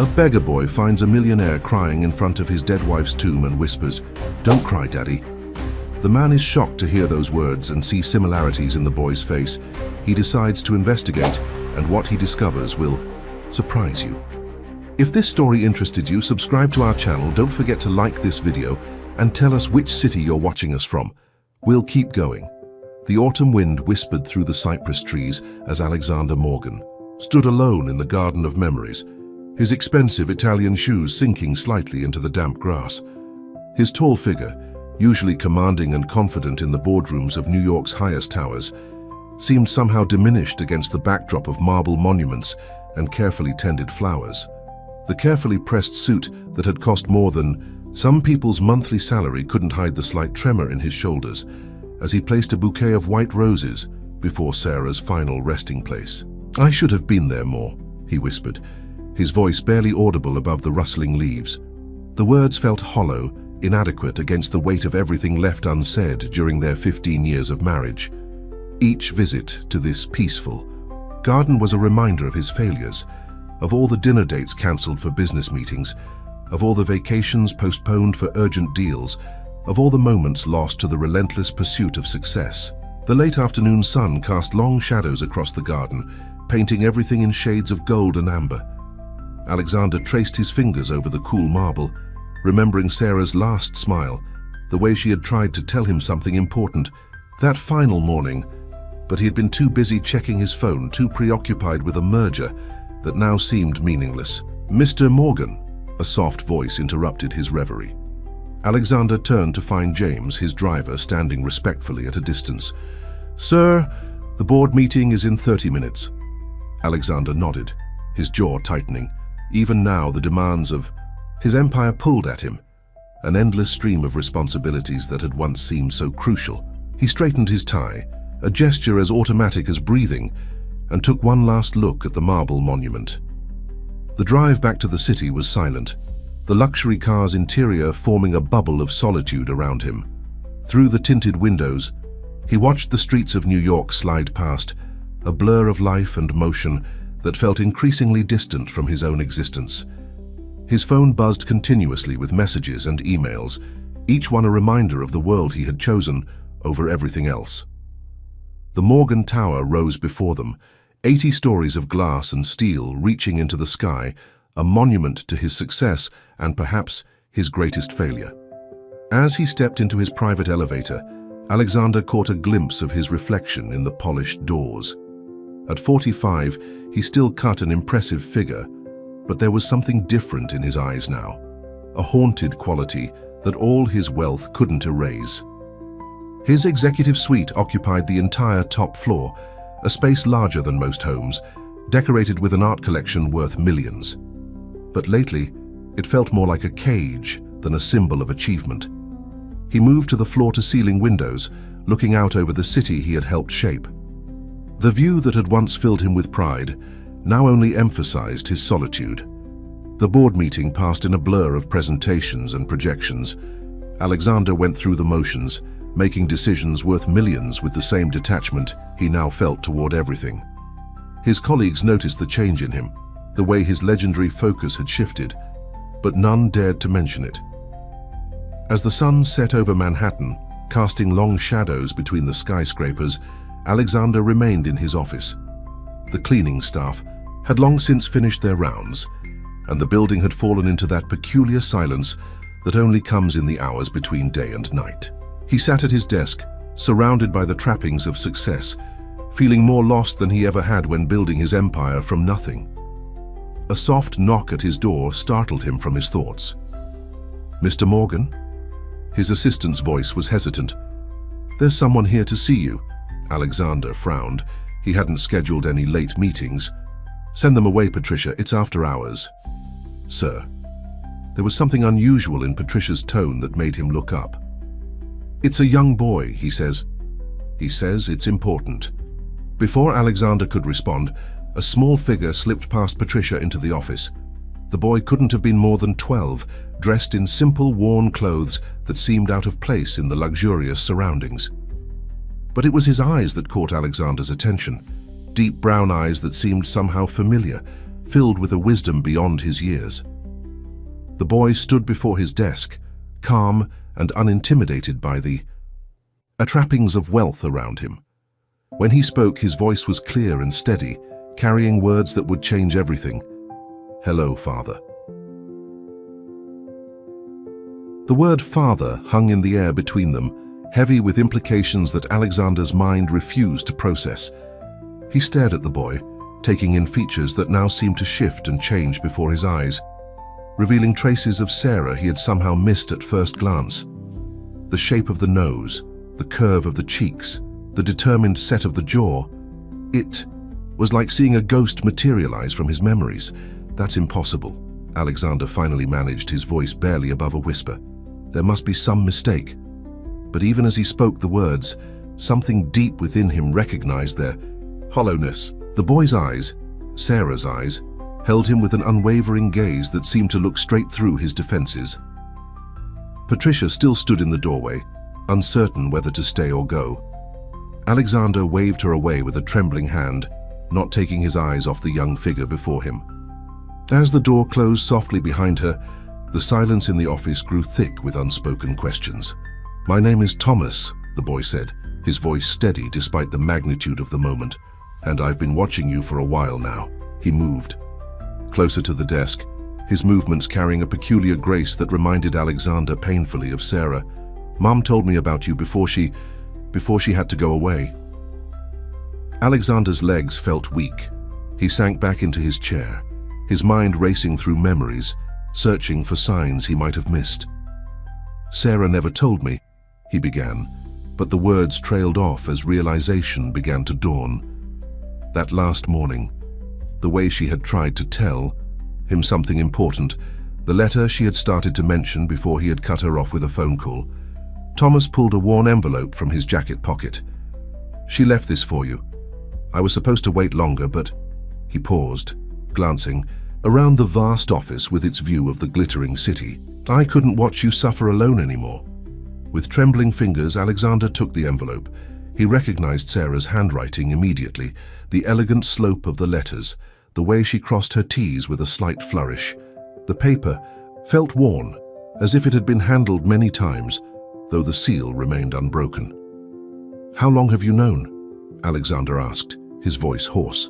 A beggar boy finds a millionaire crying in front of his dead wife's tomb and whispers, "Don't cry, Daddy." The man is shocked to hear those words and see similarities in the boy's face. He decides to investigate, and what he discovers will surprise you. If this story interested you, subscribe to our channel, don't forget to like this video, and tell us which city you're watching us from. We'll keep going. The autumn wind whispered through the cypress trees as Alexander Morgan stood alone in the garden of memories, his expensive Italian shoes sinking slightly into the damp grass. His tall figure, usually commanding and confident in the boardrooms of New York's highest towers, seemed somehow diminished against the backdrop of marble monuments and carefully tended flowers. The carefully pressed suit that had cost more than some people's monthly salary couldn't hide the slight tremor in his shoulders as he placed a bouquet of white roses before Sarah's final resting place. "I should have been there more," he whispered, his voice barely audible above the rustling leaves. The words felt hollow, inadequate against the weight of everything left unsaid during their 15 years of marriage. Each visit to this peaceful garden was a reminder of his failures, of all the dinner dates cancelled for business meetings, of all the vacations postponed for urgent deals, of all the moments lost to the relentless pursuit of success. The late afternoon sun cast long shadows across the garden, painting everything in shades of gold and amber. Alexander traced his fingers over the cool marble, remembering Sarah's last smile, the way she had tried to tell him something important that final morning, but he had been too busy checking his phone, too preoccupied with a merger that now seemed meaningless. "Mr. Morgan," a soft voice interrupted his reverie. Alexander turned to find James, his driver, standing respectfully at a distance. "Sir, the board meeting is in 30 minutes. Alexander nodded, his jaw tightening. Even now, the demands of his empire pulled at him, an endless stream of responsibilities that had once seemed so crucial. He straightened his tie, a gesture as automatic as breathing, and took one last look at the marble monument. The drive back to the city was silent, the luxury car's interior forming a bubble of solitude around him. Through the tinted windows, he watched the streets of New York slide past, a blur of life and motion that felt increasingly distant from his own existence. His phone buzzed continuously with messages and emails, each one a reminder of the world he had chosen over everything else. The Morgan Tower rose before them, 80 stories of glass and steel reaching into the sky, a monument to his success and perhaps his greatest failure. As he stepped into his private elevator, Alexander caught a glimpse of his reflection in the polished doors. At 45, he still cut an impressive figure, but there was something different in his eyes now, a haunted quality that all his wealth couldn't erase. His executive suite occupied the entire top floor, a space larger than most homes, decorated with an art collection worth millions. But lately, it felt more like a cage than a symbol of achievement. He moved to the floor-to-ceiling windows, looking out over the city he had helped shape. The view that had once filled him with pride now only emphasized his solitude. The board meeting passed in a blur of presentations and projections. Alexander went through the motions, making decisions worth millions with the same detachment he now felt toward everything. His colleagues noticed the change in him, the way his legendary focus had shifted, but none dared to mention it. As the sun set over Manhattan, casting long shadows between the skyscrapers, Alexander remained in his office. The cleaning staff had long since finished their rounds, and the building had fallen into that peculiar silence that only comes in the hours between day and night. He sat at his desk, surrounded by the trappings of success, feeling more lost than he ever had when building his empire from nothing. A soft knock at his door startled him from his thoughts. "Mr. Morgan?" His assistant's voice was hesitant. "There's someone here to see you." Alexander frowned. He hadn't scheduled any late meetings. "Send them away, Patricia. It's after hours." "Sir." There was something unusual in Patricia's tone that made him look up. "It's a young boy," he says. "He says it's important." Before Alexander could respond, a small figure slipped past Patricia into the office. The boy couldn't have been more than 12, dressed in simple, worn clothes that seemed out of place in the luxurious surroundings. But it was his eyes that caught Alexander's attention, deep brown eyes that seemed somehow familiar, filled with a wisdom beyond his years. The boy stood before his desk, calm and unintimidated by the trappings of wealth around him. When he spoke, his voice was clear and steady, carrying words that would change everything. "Hello, Father." The word father hung in the air between them, heavy with implications that Alexander's mind refused to process. He stared at the boy, taking in features that now seemed to shift and change before his eyes, revealing traces of Sarah he had somehow missed at first glance. The shape of the nose, the curve of the cheeks, the determined set of the jaw. It was like seeing a ghost materialize from his memories. "That's impossible," Alexander finally managed, his voice barely above a whisper. There must be some mistake. But even as he spoke the words, something deep within him recognized their hollowness. The boy's eyes, Sarah's eyes, held him with an unwavering gaze that seemed to look straight through his defenses. Patricia still stood in the doorway, uncertain whether to stay or go. Alexander waved her away with a trembling hand, not taking his eyes off the young figure before him. As the door closed softly behind her, the silence in the office grew thick with unspoken questions. "My name is Thomas," the boy said, his voice steady despite the magnitude of the moment. "And I've been watching you for a while now." He moved closer to the desk, his movements carrying a peculiar grace that reminded Alexander painfully of Sarah. "Mom told me about you before she had to go away." Alexander's legs felt weak. He sank back into his chair, his mind racing through memories, searching for signs he might have missed. "Sarah never told me," he began, but the words trailed off as realization began to dawn. That last morning, the way she had tried to tell him something important, the letter she had started to mention before he had cut her off with a phone call. Thomas pulled a worn envelope from his jacket pocket. "She left this for you. I was supposed to wait longer, but..." He paused, glancing around the vast office with its view of the glittering city. "I couldn't watch you suffer alone anymore." With trembling fingers, Alexander took the envelope. He recognized Sarah's handwriting immediately, the elegant slope of the letters, the way she crossed her T's with a slight flourish. The paper felt worn, as if it had been handled many times, though the seal remained unbroken. "How long have you known?" Alexander asked, his voice hoarse.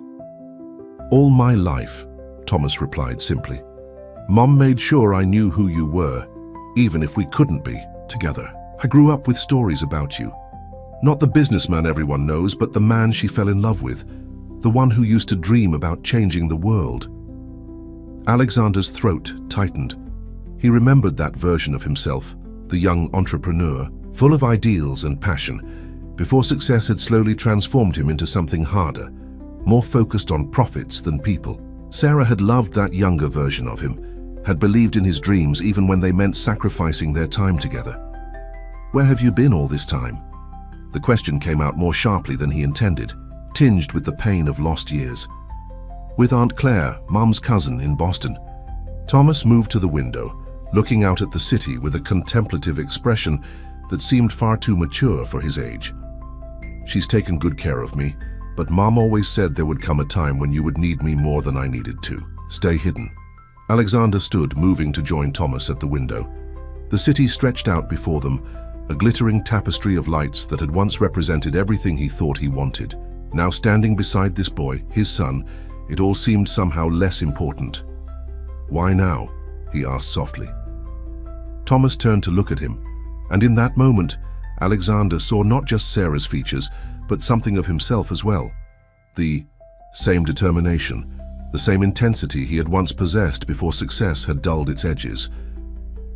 "All my life," Thomas replied simply. "Mom made sure I knew who you were, even if we couldn't be together. I grew up with stories about you. Not the businessman everyone knows, but the man she fell in love with, the one who used to dream about changing the world." Alexander's throat tightened. He remembered that version of himself, the young entrepreneur, full of ideals and passion, before success had slowly transformed him into something harder, more focused on profits than people. Sarah had loved that younger version of him, had believed in his dreams even when they meant sacrificing their time together. "Where have you been all this time?" The question came out more sharply than he intended, tinged with the pain of lost years. "With Aunt Claire, Mom's cousin, in Boston." Thomas moved to the window, looking out at the city with a contemplative expression that seemed far too mature for his age. "She's taken good care of me, but Mom always said there would come a time when you would need me more than I needed to. Stay hidden." Alexander stood, moving to join Thomas at the window. The city stretched out before them, a glittering tapestry of lights that had once represented everything he thought he wanted. Now standing beside this boy, his son, it all seemed somehow less important. "Why now?" he asked softly. Thomas turned to look at him, and in that moment, Alexander saw not just Sarah's features, but something of himself as well. The same determination, the same intensity he had once possessed before success had dulled its edges.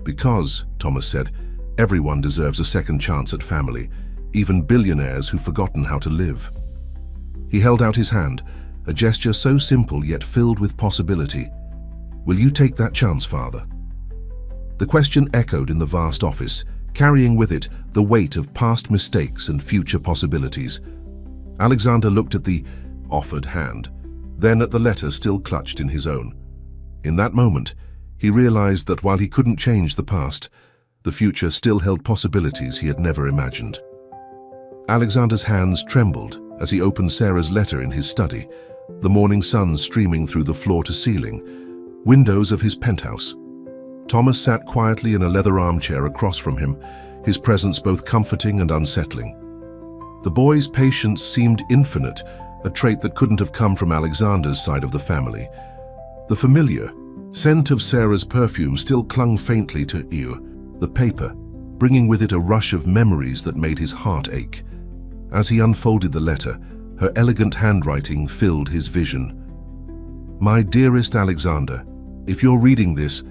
"Because," Thomas said, "everyone deserves a second chance at family, even billionaires who've forgotten how to live." He held out his hand, a gesture so simple yet filled with possibility. "Will you take that chance, Father?" The question echoed in the vast office, carrying with it the weight of past mistakes and future possibilities. Alexander looked at the offered hand, then at the letter still clutched in his own. In that moment, he realized that while he couldn't change the past, the future still held possibilities he had never imagined. Alexander's hands trembled as he opened Sarah's letter in his study, the morning sun streaming through the floor-to-ceiling, windows of his penthouse. Thomas sat quietly in a leather armchair across from him, his presence both comforting and unsettling. The boy's patience seemed infinite, a trait that couldn't have come from Alexander's side of the family. The familiar scent of Sarah's perfume still clung faintly to ear, the paper, bringing with it a rush of memories that made his heart ache. As he unfolded the letter, her elegant handwriting filled his vision. "My dearest Alexander, if you're reading this,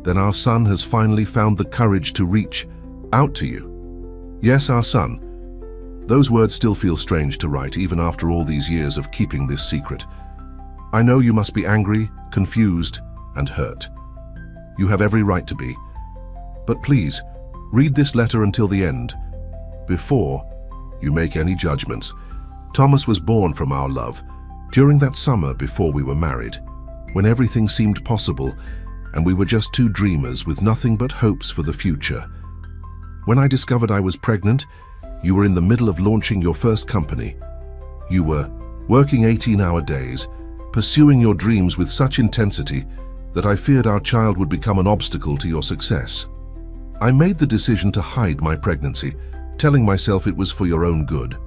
then our son has finally found the courage to reach out to you. Yes, our son." Those words still feel strange to write, even after all these years of keeping this secret. "I know you must be angry, confused, and hurt. You have every right to be. But please, read this letter until the end, before you make any judgments. Thomas was born from our love, during that summer before we were married, when everything seemed possible, and we were just two dreamers with nothing but hopes for the future. When I discovered I was pregnant, you were in the middle of launching your first company. You were working 18-hour days, pursuing your dreams with such intensity that I feared our child would become an obstacle to your success. I made the decision to hide my pregnancy, telling myself it was for your own good.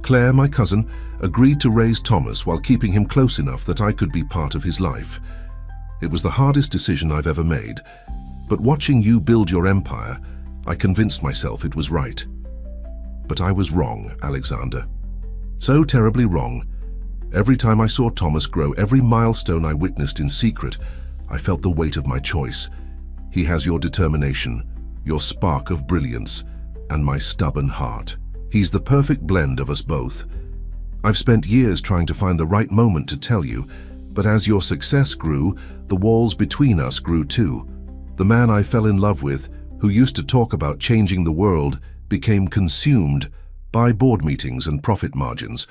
Claire, my cousin, agreed to raise Thomas while keeping him close enough that I could be part of his life. It was the hardest decision I've ever made, but watching you build your empire, I convinced myself it was right. But I was wrong, Alexander. So terribly wrong. Every time I saw Thomas grow, every milestone I witnessed in secret, I felt the weight of my choice. He has your determination, your spark of brilliance, and my stubborn heart. He's the perfect blend of us both. I've spent years trying to find the right moment to tell you, but as your success grew, the walls between us grew too. The man I fell in love with, who used to talk about changing the world, became consumed by board meetings and profit margins.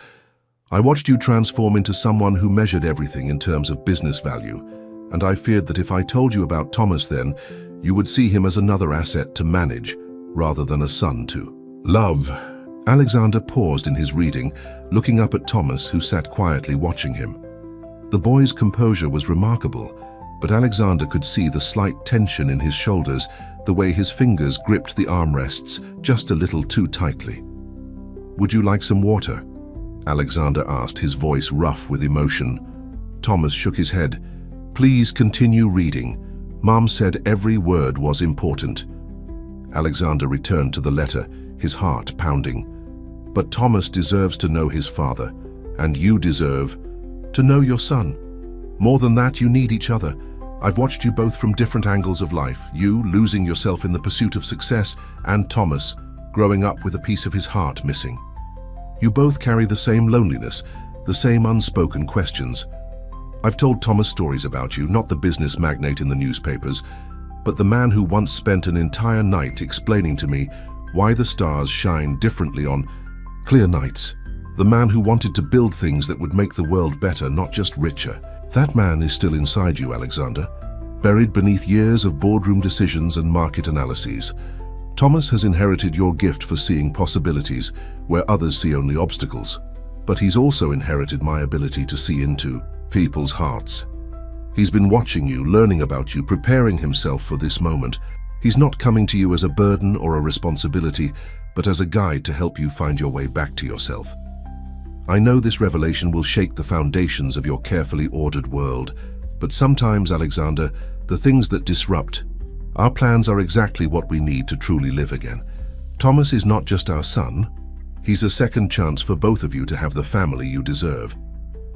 I watched you transform into someone who measured everything in terms of business value, and I feared that if I told you about Thomas then, you would see him as another asset to manage, rather than a son to love. Alexander paused in his reading, looking up at Thomas, who sat quietly watching him. The boy's composure was remarkable, but Alexander could see the slight tension in his shoulders, the way his fingers gripped the armrests just a little too tightly. "Would you like some water?" Alexander asked, his voice rough with emotion. Thomas shook his head. "Please continue reading. Mom said every word was important." Alexander returned to the letter, his heart pounding. "But Thomas deserves to know his father, and you deserve to know your son. More than that, you need each other. I've watched you both from different angles of life, you losing yourself in the pursuit of success, and Thomas growing up with a piece of his heart missing. You both carry the same loneliness, the same unspoken questions. I've told Thomas stories about you, not the business magnate in the newspapers, but the man who once spent an entire night explaining to me why the stars shine differently on clear nights. The man who wanted to build things that would make the world better, not just richer. That man is still inside you, Alexander, buried beneath years of boardroom decisions and market analyses. Thomas has inherited your gift for seeing possibilities where others see only obstacles, but he's also inherited my ability to see into people's hearts. He's been watching you, learning about you, preparing himself for this moment. He's not coming to you as a burden or a responsibility, but as a guide to help you find your way back to yourself. I know this revelation will shake the foundations of your carefully ordered world, but sometimes, Alexander, the things that disrupt our plans are exactly what we need to truly live again. Thomas is not just our son. He's a second chance for both of you to have the family you deserve.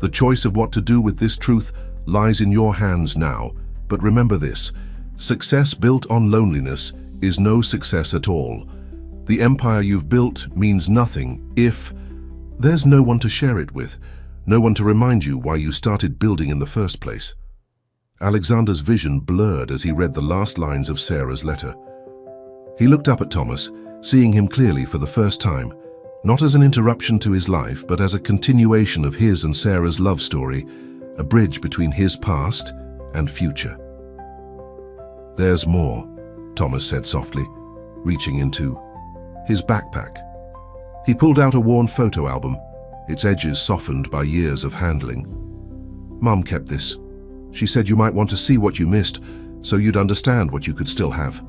The choice of what to do with this truth lies in your hands now, but remember this: success built on loneliness is no success at all. The empire you've built means nothing if there's no one to share it with, no one to remind you why you started building in the first place. Alexander's vision blurred as he read the last lines of Sarah's letter. He looked up at Thomas, seeing him clearly for the first time, not as an interruption to his life, but as a continuation of his and Sarah's love story, a bridge between his past and future. "There's more," Thomas said softly, reaching into his backpack. He pulled out a worn photo album. its edges softened by years of handling. "Mum kept this. She said you might want to see what you missed, so you'd understand what you could still have."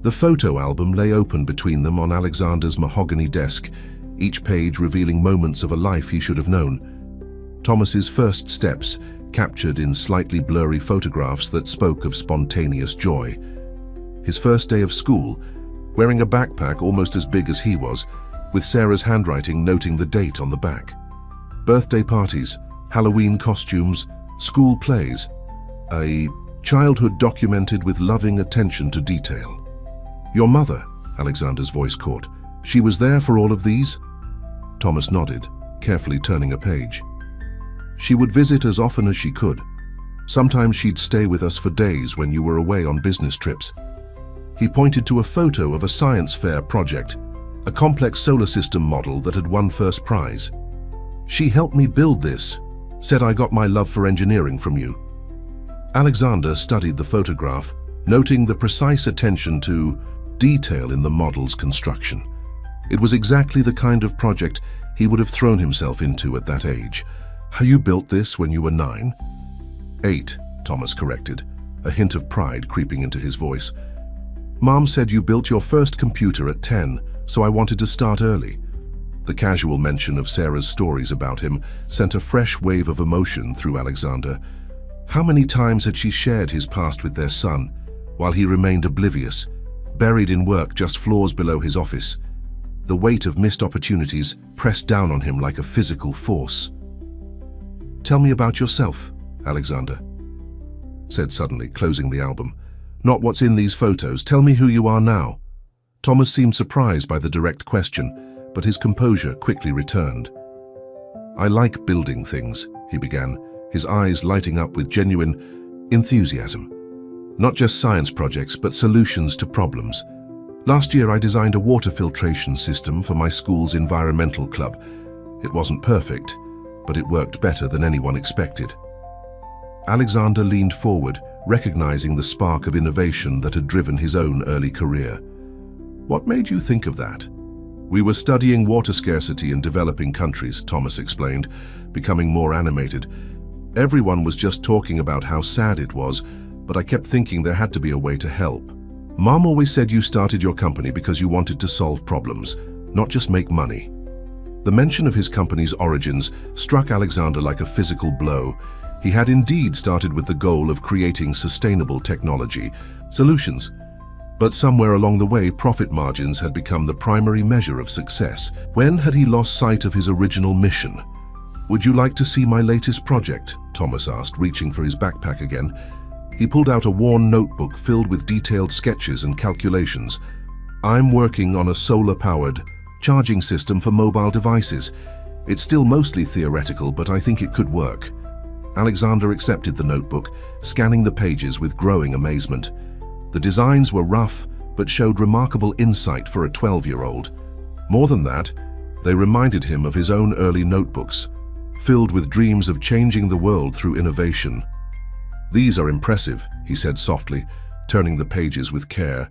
The photo album lay open between them on Alexander's mahogany desk, each page revealing moments of a life he should have known. Thomas's first steps, captured in slightly blurry photographs that spoke of spontaneous joy. His first day of school, wearing a backpack almost as big as he was, with Sarah's handwriting noting the date on the back. Birthday parties, Halloween costumes, school plays. A childhood documented with loving attention to detail. "Your mother," Alexander's voice caught. "She was there for all of these?" Thomas nodded, carefully turning a page. "She would visit as often as she could. Sometimes she'd stay with us for days when you were away on business trips." He pointed to a photo of a science fair project, a complex solar system model that had won first prize. "She helped me build this, said I got my love for engineering from you." Alexander studied the photograph, noting the precise attention to detail in the model's construction. It was exactly the kind of project he would have thrown himself into at that age. "You built this when you were 9? 8, Thomas corrected, a hint of pride creeping into his voice. "Mom said you built your first computer at 10, so I wanted to start early." The casual mention of Sarah's stories about him sent a fresh wave of emotion through Alexander. How many times had she shared his past with their son, while he remained oblivious, buried in work just floors below his office? The weight of missed opportunities pressed down on him like a physical force. "Tell me about yourself," Alexander said suddenly, closing the album. "Not what's in these photos. Tell me who you are now." Thomas seemed surprised by the direct question, but his composure quickly returned. "I like building things," he began, his eyes lighting up with genuine enthusiasm. "Not just science projects, but solutions to problems. Last year I designed a water filtration system for my school's environmental club. It wasn't perfect, but it worked better than anyone expected." Alexander leaned forward, recognizing the spark of innovation that had driven his own early career. "What made you think of that?" "We were studying water scarcity in developing countries," Thomas explained, becoming more animated. "Everyone was just talking about how sad it was, but I kept thinking there had to be a way to help. Mom always said you started your company because you wanted to solve problems, not just make money." The mention of his company's origins struck Alexander like a physical blow. He had indeed started with the goal of creating sustainable technology solutions. But somewhere along the way, profit margins had become the primary measure of success. When had he lost sight of his original mission? "Would you like to see my latest project?" Thomas asked, reaching for his backpack again. He pulled out a worn notebook filled with detailed sketches and calculations. "I'm working on a solar-powered charging system for mobile devices. It's still mostly theoretical, but I think it could work." Alexander accepted the notebook, scanning the pages with growing amazement. The designs were rough, but showed remarkable insight for a 12-year-old. More than that, they reminded him of his own early notebooks, filled with dreams of changing the world through innovation. "These are impressive," he said softly, turning the pages with care.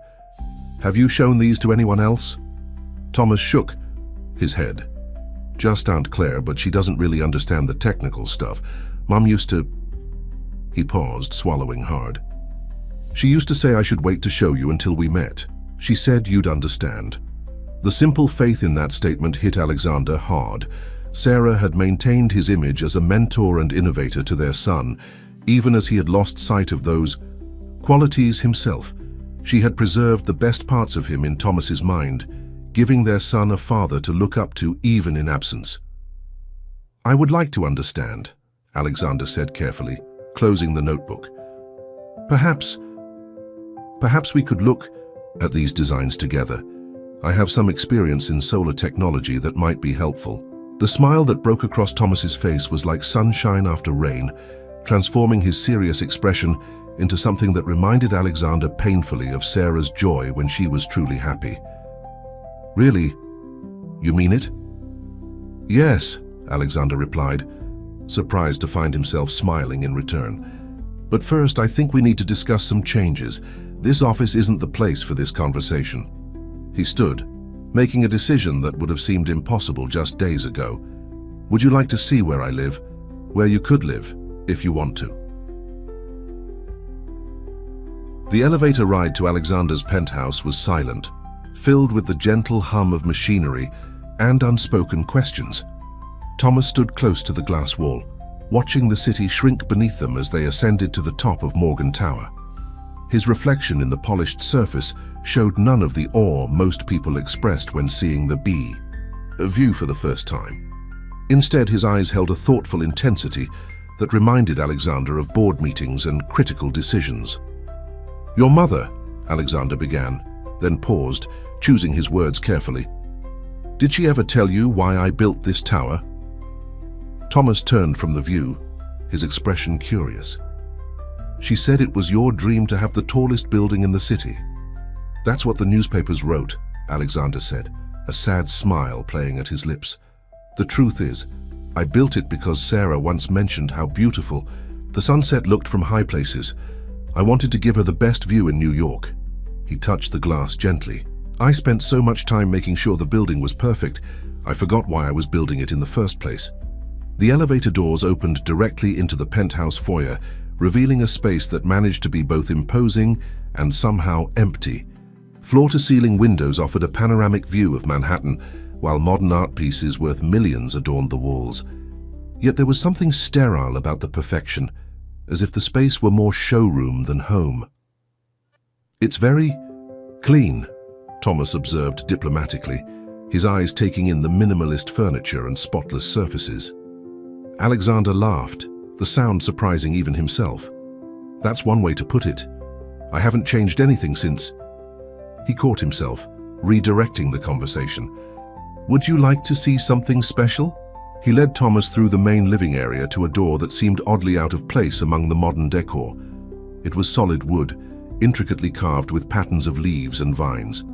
"Have you shown these to anyone else?" Thomas shook his head. "Just Aunt Claire, but she doesn't really understand the technical stuff. Mum used to..." He paused, swallowing hard. "She used to say I should wait to show you until we met. She said you'd understand." The simple faith in that statement hit Alexander hard. Sarah had maintained his image as a mentor and innovator to their son, even as he had lost sight of those qualities himself. She had preserved the best parts of him in Thomas's mind, giving their son a father to look up to even in absence. "I would like to understand," Alexander said carefully, closing the notebook. Perhaps we could look at these designs together. I have some experience in solar technology that might be helpful." The smile that broke across Thomas's face was like sunshine after rain, transforming his serious expression into something that reminded Alexander painfully of Sarah's joy when she was truly happy. "Really? You mean it?" "Yes," Alexander replied, surprised to find himself smiling in return. "But first, I think we need to discuss some changes. This office isn't the place for this conversation." He stood, making a decision that would have seemed impossible just days ago. Would you like to see where I live? Where you could live, if you want to. The elevator ride to Alexander's penthouse was silent, filled with the gentle hum of machinery and unspoken questions. Thomas stood close to the glass wall, watching the city shrink beneath them as they ascended to the top of Morgan Tower. His reflection in the polished surface showed none of the awe most people expressed when seeing the view for the first time. Instead, his eyes held a thoughtful intensity that reminded Alexander of board meetings and critical decisions. "Your mother," Alexander began, then paused, choosing his words carefully. "Did she ever tell you why I built this tower?" Thomas turned from the view, his expression curious. "She said it was your dream to have the tallest building in the city." "That's what the newspapers wrote," Alexander said, a sad smile playing at his lips. "The truth is, I built it because Sarah once mentioned how beautiful the sunset looked from high places. I wanted to give her the best view in New York." He touched the glass gently. "I spent so much time making sure the building was perfect, I forgot why I was building it in the first place." The elevator doors opened directly into the penthouse foyer, revealing a space that managed to be both imposing and somehow empty. Floor-to-ceiling windows offered a panoramic view of Manhattan, while modern art pieces worth millions adorned the walls. Yet there was something sterile about the perfection, as if the space were more showroom than home. "It's very clean," Thomas observed diplomatically, his eyes taking in the minimalist furniture and spotless surfaces. Alexander laughed, the sound surprising even himself. "That's one way to put it. I haven't changed anything since." He caught himself, redirecting the conversation. "Would you like to see something special?" He led Thomas through the main living area to a door that seemed oddly out of place among the modern decor. It was solid wood, intricately carved with patterns of leaves and vines.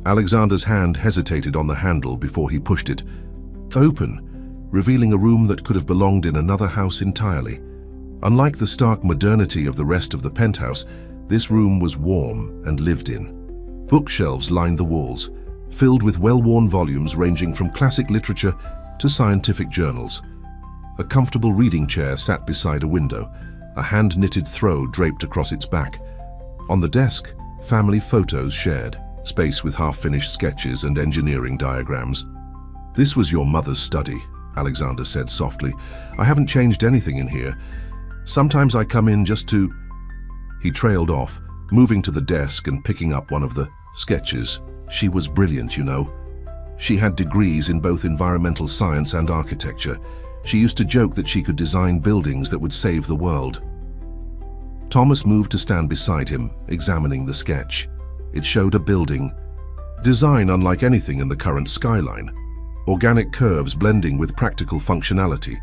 Alexander's hand hesitated on the handle before he pushed it open, revealing a room that could have belonged in another house entirely. Unlike the stark modernity of the rest of the penthouse, this room was warm and lived in. Bookshelves lined the walls, filled with well-worn volumes ranging from classic literature to scientific journals. A comfortable reading chair sat beside a window, a hand-knitted throw draped across its back. On the desk, family photos shared, space with half-finished sketches and engineering diagrams. "This was your mother's study," Alexander said softly. "I haven't changed anything in here. Sometimes I come in just to..." He trailed off, moving to the desk and picking up one of the sketches. "She was brilliant, you know. She had degrees in both environmental science and architecture. She used to joke that she could design buildings that would save the world." Thomas moved to stand beside him, examining the sketch. It showed a building, design unlike anything in the current skyline. Organic curves blending with practical functionality,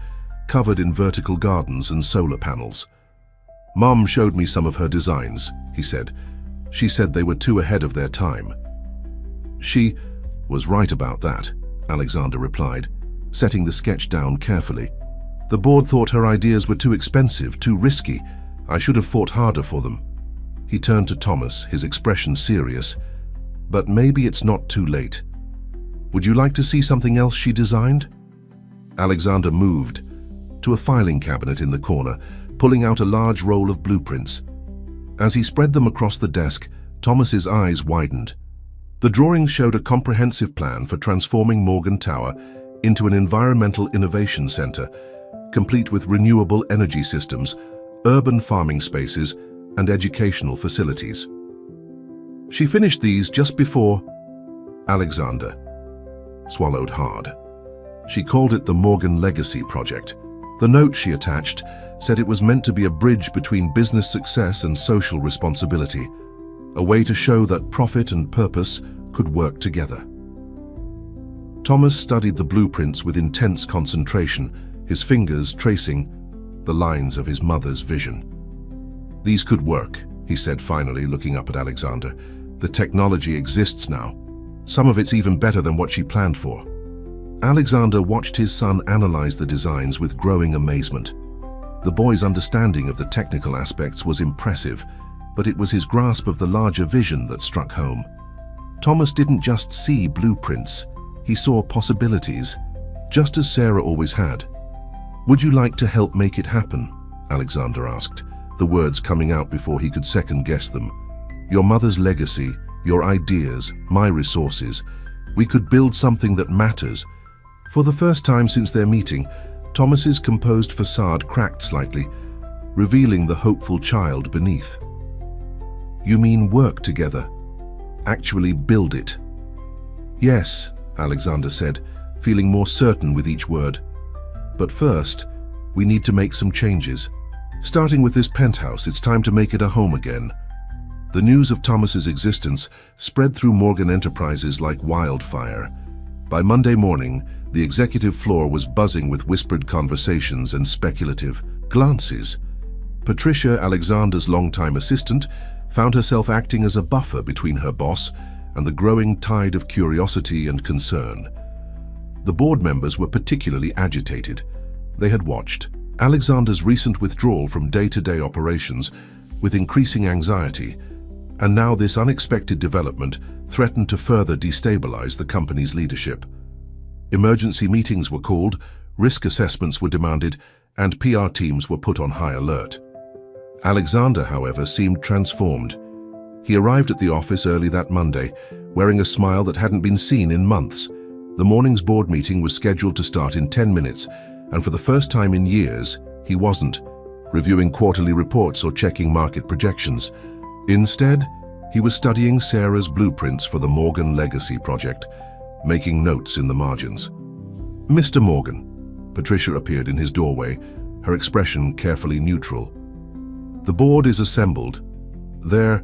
covered in vertical gardens and solar panels. "Mom showed me some of her designs," he said. "She said they were too ahead of their time." "She was right about that," Alexander replied, setting the sketch down carefully. "The board thought her ideas were too expensive, too risky. I should have fought harder for them." He turned to Thomas, his expression serious. "But maybe it's not too late. Would you like to see something else she designed?" Alexander moved to a filing cabinet in the corner, pulling out a large roll of blueprints. As he spread them across the desk, Thomas's eyes widened. The drawings showed a comprehensive plan for transforming Morgan Tower into an environmental innovation center, complete with renewable energy systems, urban farming spaces, and educational facilities. She finished these just before Alexander swallowed hard. She called it the Morgan Legacy Project. The note she attached said it was meant to be a bridge between business success and social responsibility, a way to show that profit and purpose could work together. Thomas studied the blueprints with intense concentration, his fingers tracing the lines of his mother's vision. "These could work," he said finally, looking up at Alexander. "The technology exists now. Some of it's even better than what she planned for." Alexander watched his son analyze the designs with growing amazement. The boy's understanding of the technical aspects was impressive, but it was his grasp of the larger vision that struck home. Thomas didn't just see blueprints, he saw possibilities, just as Sarah always had. "Would you like to help make it happen?" Alexander asked, the words coming out before he could second-guess them. "Your mother's legacy, your ideas, my resources. We could build something that matters." For the first time since their meeting, Thomas's composed facade cracked slightly, revealing the hopeful child beneath. "You mean work together? Actually build it?" "Yes," Alexander said, feeling more certain with each word. "But first, we need to make some changes. Starting with this penthouse, it's time to make it a home again." The news of Thomas's existence spread through Morgan Enterprises like wildfire. By Monday morning, the executive floor was buzzing with whispered conversations and speculative glances. Patricia, Alexander's longtime assistant, found herself acting as a buffer between her boss and the growing tide of curiosity and concern. The board members were particularly agitated. They had watched Alexander's recent withdrawal from day-to-day operations with increasing anxiety, and now this unexpected development threatened to further destabilize the company's leadership. Emergency meetings were called, risk assessments were demanded, and PR teams were put on high alert. Alexander, however, seemed transformed. He arrived at the office early that Monday, wearing a smile that hadn't been seen in months. The morning's board meeting was scheduled to start in 10 minutes, and for the first time in years, he wasn't reviewing quarterly reports or checking market projections. Instead, he was studying Sarah's blueprints for the Morgan Legacy project, making notes in the margins. "Mr. Morgan." Patricia appeared in his doorway, her expression carefully neutral. "The board is assembled. They're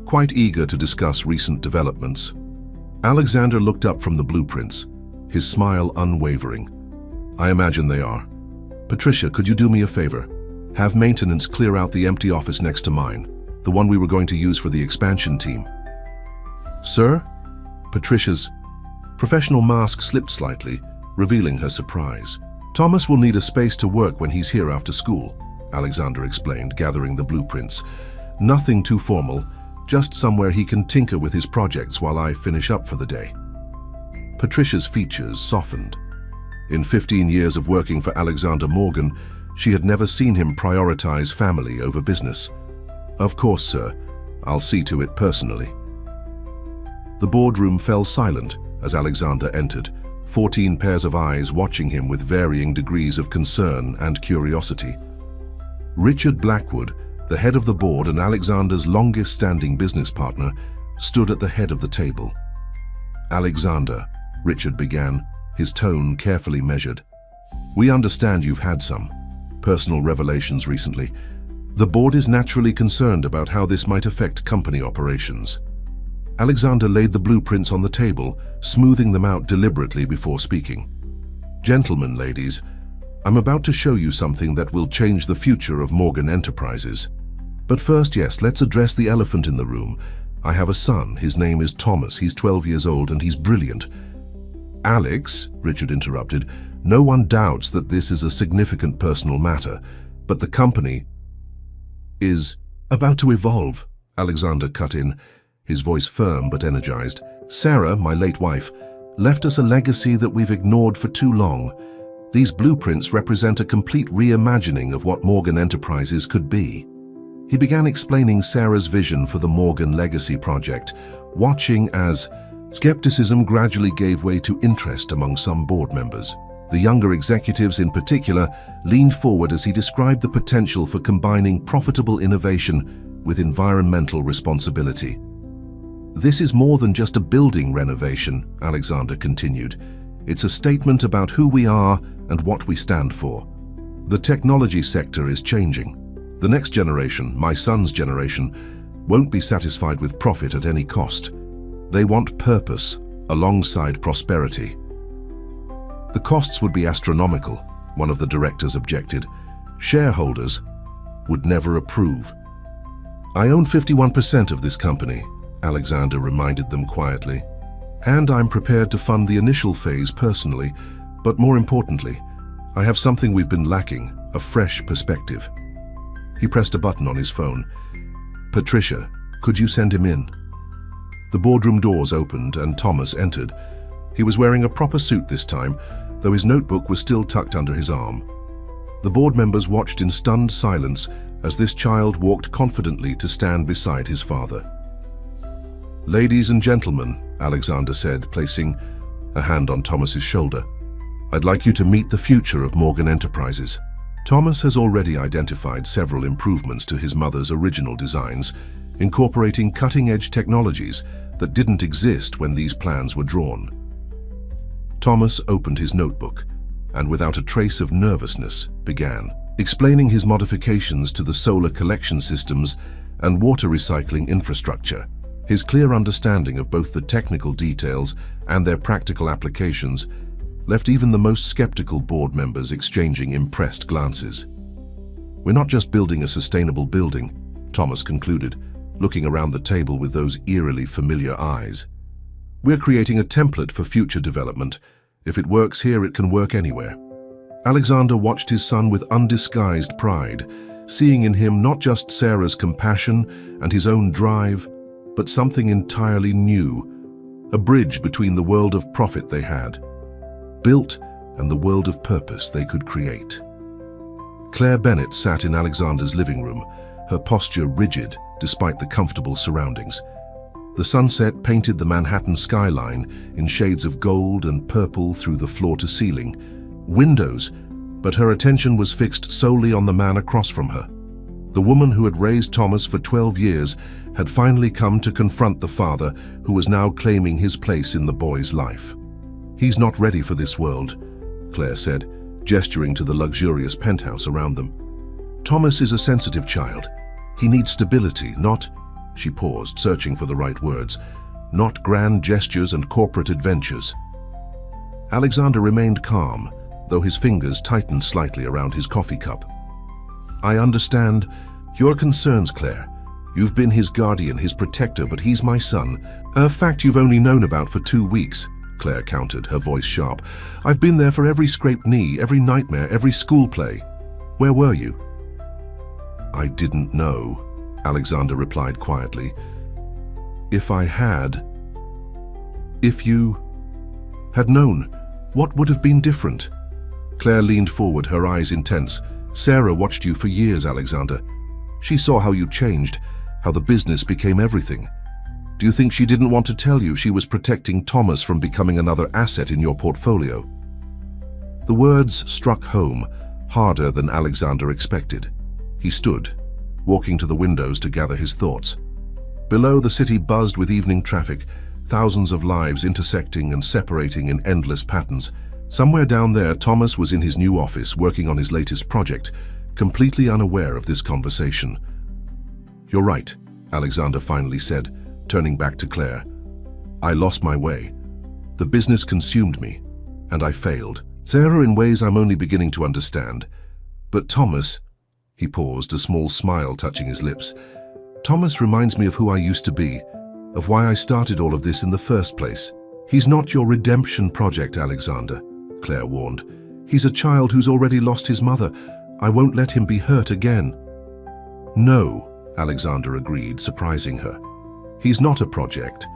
quite eager to discuss recent developments." Alexander looked up from the blueprints, his smile unwavering. "I imagine they are. Patricia, could you do me a favor? Have maintenance clear out the empty office next to mine, the one we were going to use for the expansion team." "Sir?" Patricia's professional mask slipped slightly, revealing her surprise. "Thomas will need a space to work when he's here after school," Alexander explained, gathering the blueprints. "Nothing too formal, just somewhere he can tinker with his projects while I finish up for the day." Patricia's features softened. In 15 years of working for Alexander Morgan, she had never seen him prioritize family over business. "Of course, sir. I'll see to it personally." The boardroom fell silent as Alexander entered, 14 pairs of eyes watching him with varying degrees of concern and curiosity. Richard Blackwood, the head of the board and Alexander's longest-standing business partner, stood at the head of the table. "Alexander," Richard began, his tone carefully measured. "We understand you've had some personal revelations recently. The board is naturally concerned about how this might affect company operations." Alexander laid the blueprints on the table, smoothing them out deliberately before speaking. "Gentlemen, ladies, I'm about to show you something that will change the future of Morgan Enterprises. But first, yes, let's address the elephant in the room. I have a son. His name is Thomas. He's 12 years old and he's brilliant." "Alex," Richard interrupted, "no one doubts that this is a significant personal matter, but the company is about to evolve," Alexander cut in, his voice firm but energized. "Sarah, my late wife, left us a legacy that we've ignored for too long. These blueprints represent a complete reimagining of what Morgan Enterprises could be." He began explaining Sarah's vision for the Morgan Legacy project, watching as skepticism gradually gave way to interest among some board members. The younger executives in particular leaned forward as he described the potential for combining profitable innovation with environmental responsibility. "This is more than just a building renovation," Alexander continued. "It's a statement about who we are and what we stand for. The technology sector is changing. The next generation, my son's generation, won't be satisfied with profit at any cost. They want purpose alongside prosperity." "The costs would be astronomical," one of the directors objected. "Shareholders would never approve." "I own 51% of this company," Alexander reminded them quietly. "And I'm prepared to fund the initial phase personally, but more importantly, I have something we've been lacking, a fresh perspective." He pressed a button on his phone. "Patricia, could you send him in?" The boardroom doors opened and Thomas entered. He was wearing a proper suit this time, though his notebook was still tucked under his arm. The board members watched in stunned silence as this child walked confidently to stand beside his father. "Ladies and gentlemen," Alexander said, placing a hand on Thomas's shoulder, "I'd like you to meet the future of Morgan Enterprises." Thomas has already identified several improvements to his mother's original designs, incorporating cutting-edge technologies that didn't exist when these plans were drawn. Thomas opened his notebook and, without a trace of nervousness, began explaining his modifications to the solar collection systems and water recycling infrastructure. His clear understanding of both the technical details and their practical applications left even the most skeptical board members exchanging impressed glances. "We're not just building a sustainable building," Thomas concluded, looking around the table with those eerily familiar eyes. "We're creating a template for future development. If it works here, it can work anywhere." Alexander watched his son with undisguised pride, seeing in him not just Sarah's compassion and his own drive, but something entirely new, a bridge between the world of profit they had built and the world of purpose they could create. Claire Bennett sat in Alexander's living room, her posture rigid despite the comfortable surroundings. The sunset painted the Manhattan skyline in shades of gold and purple through the floor-to-ceiling windows, but her attention was fixed solely on the man across from her. The woman who had raised Thomas for 12 years had finally come to confront the father who was now claiming his place in the boy's life. "He's not ready for this world," Claire said, gesturing to the luxurious penthouse around them. "Thomas is a sensitive child. He needs stability, not—" She paused, searching for the right words. "Not grand gestures and corporate adventures." Alexander remained calm, though his fingers tightened slightly around his coffee cup. "I understand your concerns, Claire. You've been his guardian, his protector, but he's my son. A fact you've only known about for 2 weeks. Claire countered, her voice sharp. "I've been there for every scraped knee, every nightmare, every school play. Where were you?" "I didn't know," Alexander replied quietly. "If I had... If you had known, what would have been different?" Claire leaned forward, her eyes intense. "Sarah watched you for years, Alexander. She saw how you changed, how the business became everything. Do you think she didn't want to tell you she was protecting Thomas from becoming another asset in your portfolio?" The words struck home, harder than Alexander expected. He stood, walking to the windows to gather his thoughts. Below, the city buzzed with evening traffic, thousands of lives intersecting and separating in endless patterns. Somewhere down there, Thomas was in his new office, working on his latest project, completely unaware of this conversation. "You're right," Alexander finally said, turning back to Claire. "I lost my way. The business consumed me, and I failed. Sarah, in ways I'm only beginning to understand. But Thomas—" He paused, a small smile touching his lips. "Thomas reminds me of who I used to be, of why I started all of this in the first place. He's not your redemption project, Alexander," Claire warned. "He's a child who's already lost his mother. I won't let him be hurt again." "No," Alexander agreed, surprising her. "He's not a project.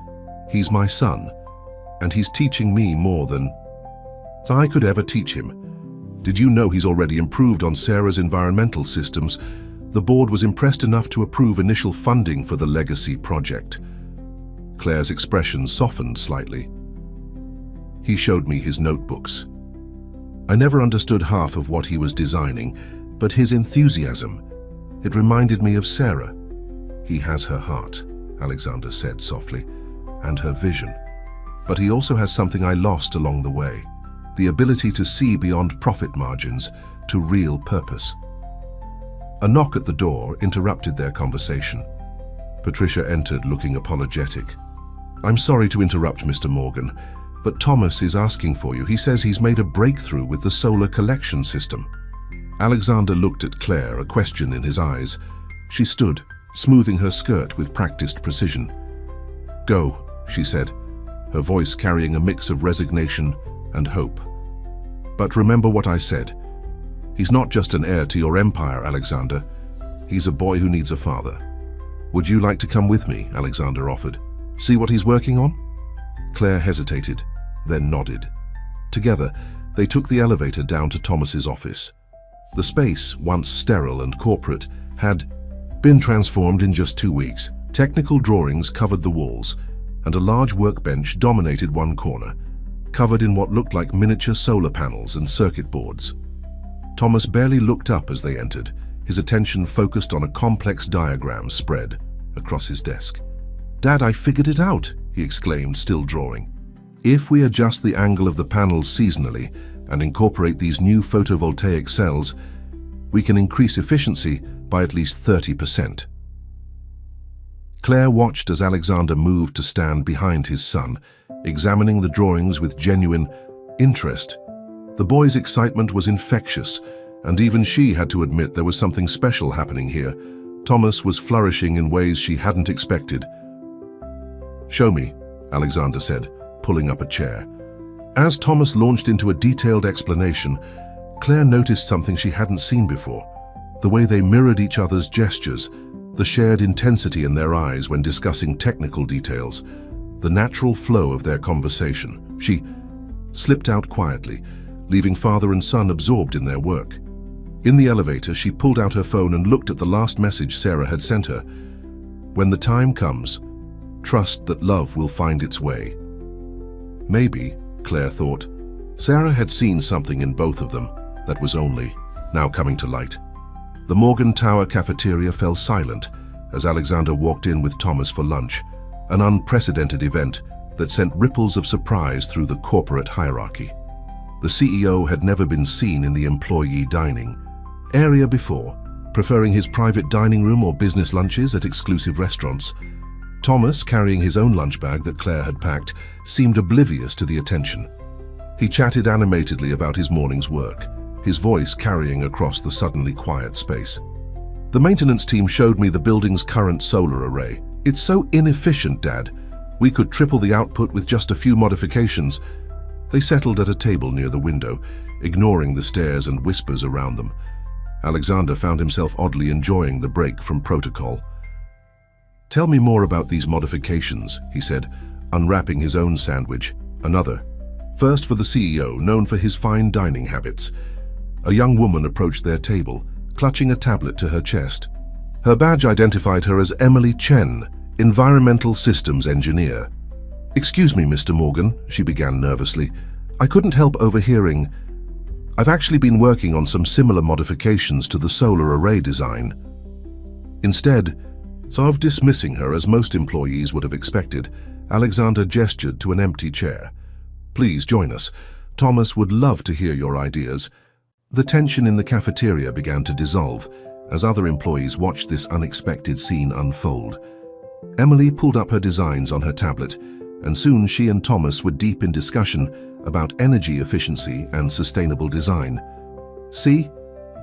He's my son, and he's teaching me more than I could ever teach him. Did you know he's already improved on Sarah's environmental systems? The board was impressed enough to approve initial funding for the legacy project." Claire's expression softened slightly. "He showed me his notebooks. I never understood half of what he was designing, but his enthusiasm, it reminded me of Sarah. He has her heart," Alexander said softly, "and her vision. But he also has something I lost along the way, the ability to see beyond profit margins to real purpose." A knock at the door interrupted their conversation. Patricia entered, looking apologetic. "I'm sorry to interrupt, Mr. Morgan, but Thomas is asking for you. He says he's made a breakthrough with the solar collection system." Alexander looked at Claire, a question in his eyes. She stood, smoothing her skirt with practiced precision. "Go," she said, her voice carrying a mix of resignation and hope. "But remember what I said. He's not just an heir to your empire, Alexander. He's a boy who needs a father. Would you like to come with me?" Alexander offered. "See what he's working on?" Claire hesitated, then nodded. Together, They took the elevator down to Thomas's office. The space, once sterile and corporate, had been transformed in just 2 weeks. Technical drawings covered the walls, and a large workbench dominated one corner, covered in what looked like miniature solar panels and circuit boards. Thomas barely looked up as they entered, his attention focused on a complex diagram spread across his desk. "Dad, I figured it out," he exclaimed, still drawing. "If we adjust the angle of the panels seasonally and incorporate these new photovoltaic cells, we can increase efficiency by at least 30%. Claire watched as Alexander moved to stand behind his son, examining the drawings with genuine interest. The boy's excitement was infectious, and even she had to admit there was something special happening here. Thomas was flourishing in ways she hadn't expected. "Show me," Alexander said, pulling up a chair. As Thomas launched into a detailed explanation, Claire noticed something she hadn't seen before: the way they mirrored each other's gestures, the shared intensity in their eyes when discussing technical details, the natural flow of their conversation. She slipped out quietly, leaving father and son absorbed in their work. In the elevator, she pulled out her phone and looked at the last message Sarah had sent her. "When the time comes, trust that love will find its way." Maybe, Claire thought, Sarah had seen something in both of them that was only now coming to light. The Morgan Tower cafeteria fell silent as Alexander walked in with Thomas for lunch, an unprecedented event that sent ripples of surprise through the corporate hierarchy. The CEO had never been seen in the employee dining area before, preferring his private dining room or business lunches at exclusive restaurants. Thomas, carrying his own lunch bag that Claire had packed, seemed oblivious to the attention. He chatted animatedly about his morning's work, his voice carrying across the suddenly quiet space. "The maintenance team showed me the building's current solar array. It's so inefficient, Dad. We could triple the output with just a few modifications." They settled at a table near the window, ignoring the stares and whispers around them. Alexander found himself oddly enjoying the break from protocol. "Tell me more about these modifications," he said, unwrapping his own sandwich. Another. First for the CEO, known for his fine dining habits. A young woman approached their table, clutching a tablet to her chest. Her badge identified her as Emily Chen, Environmental Systems Engineer. "Excuse me, Mr. Morgan," she began nervously. "I couldn't help overhearing. I've actually been working on some similar modifications to the solar array design." Instead, of dismissing her as most employees would have expected, Alexander gestured to an empty chair. "Please join us. Thomas would love to hear your ideas." The tension in the cafeteria began to dissolve as other employees watched this unexpected scene unfold. Emily pulled up her designs on her tablet, and soon she and Thomas were deep in discussion about energy efficiency and sustainable design. "See?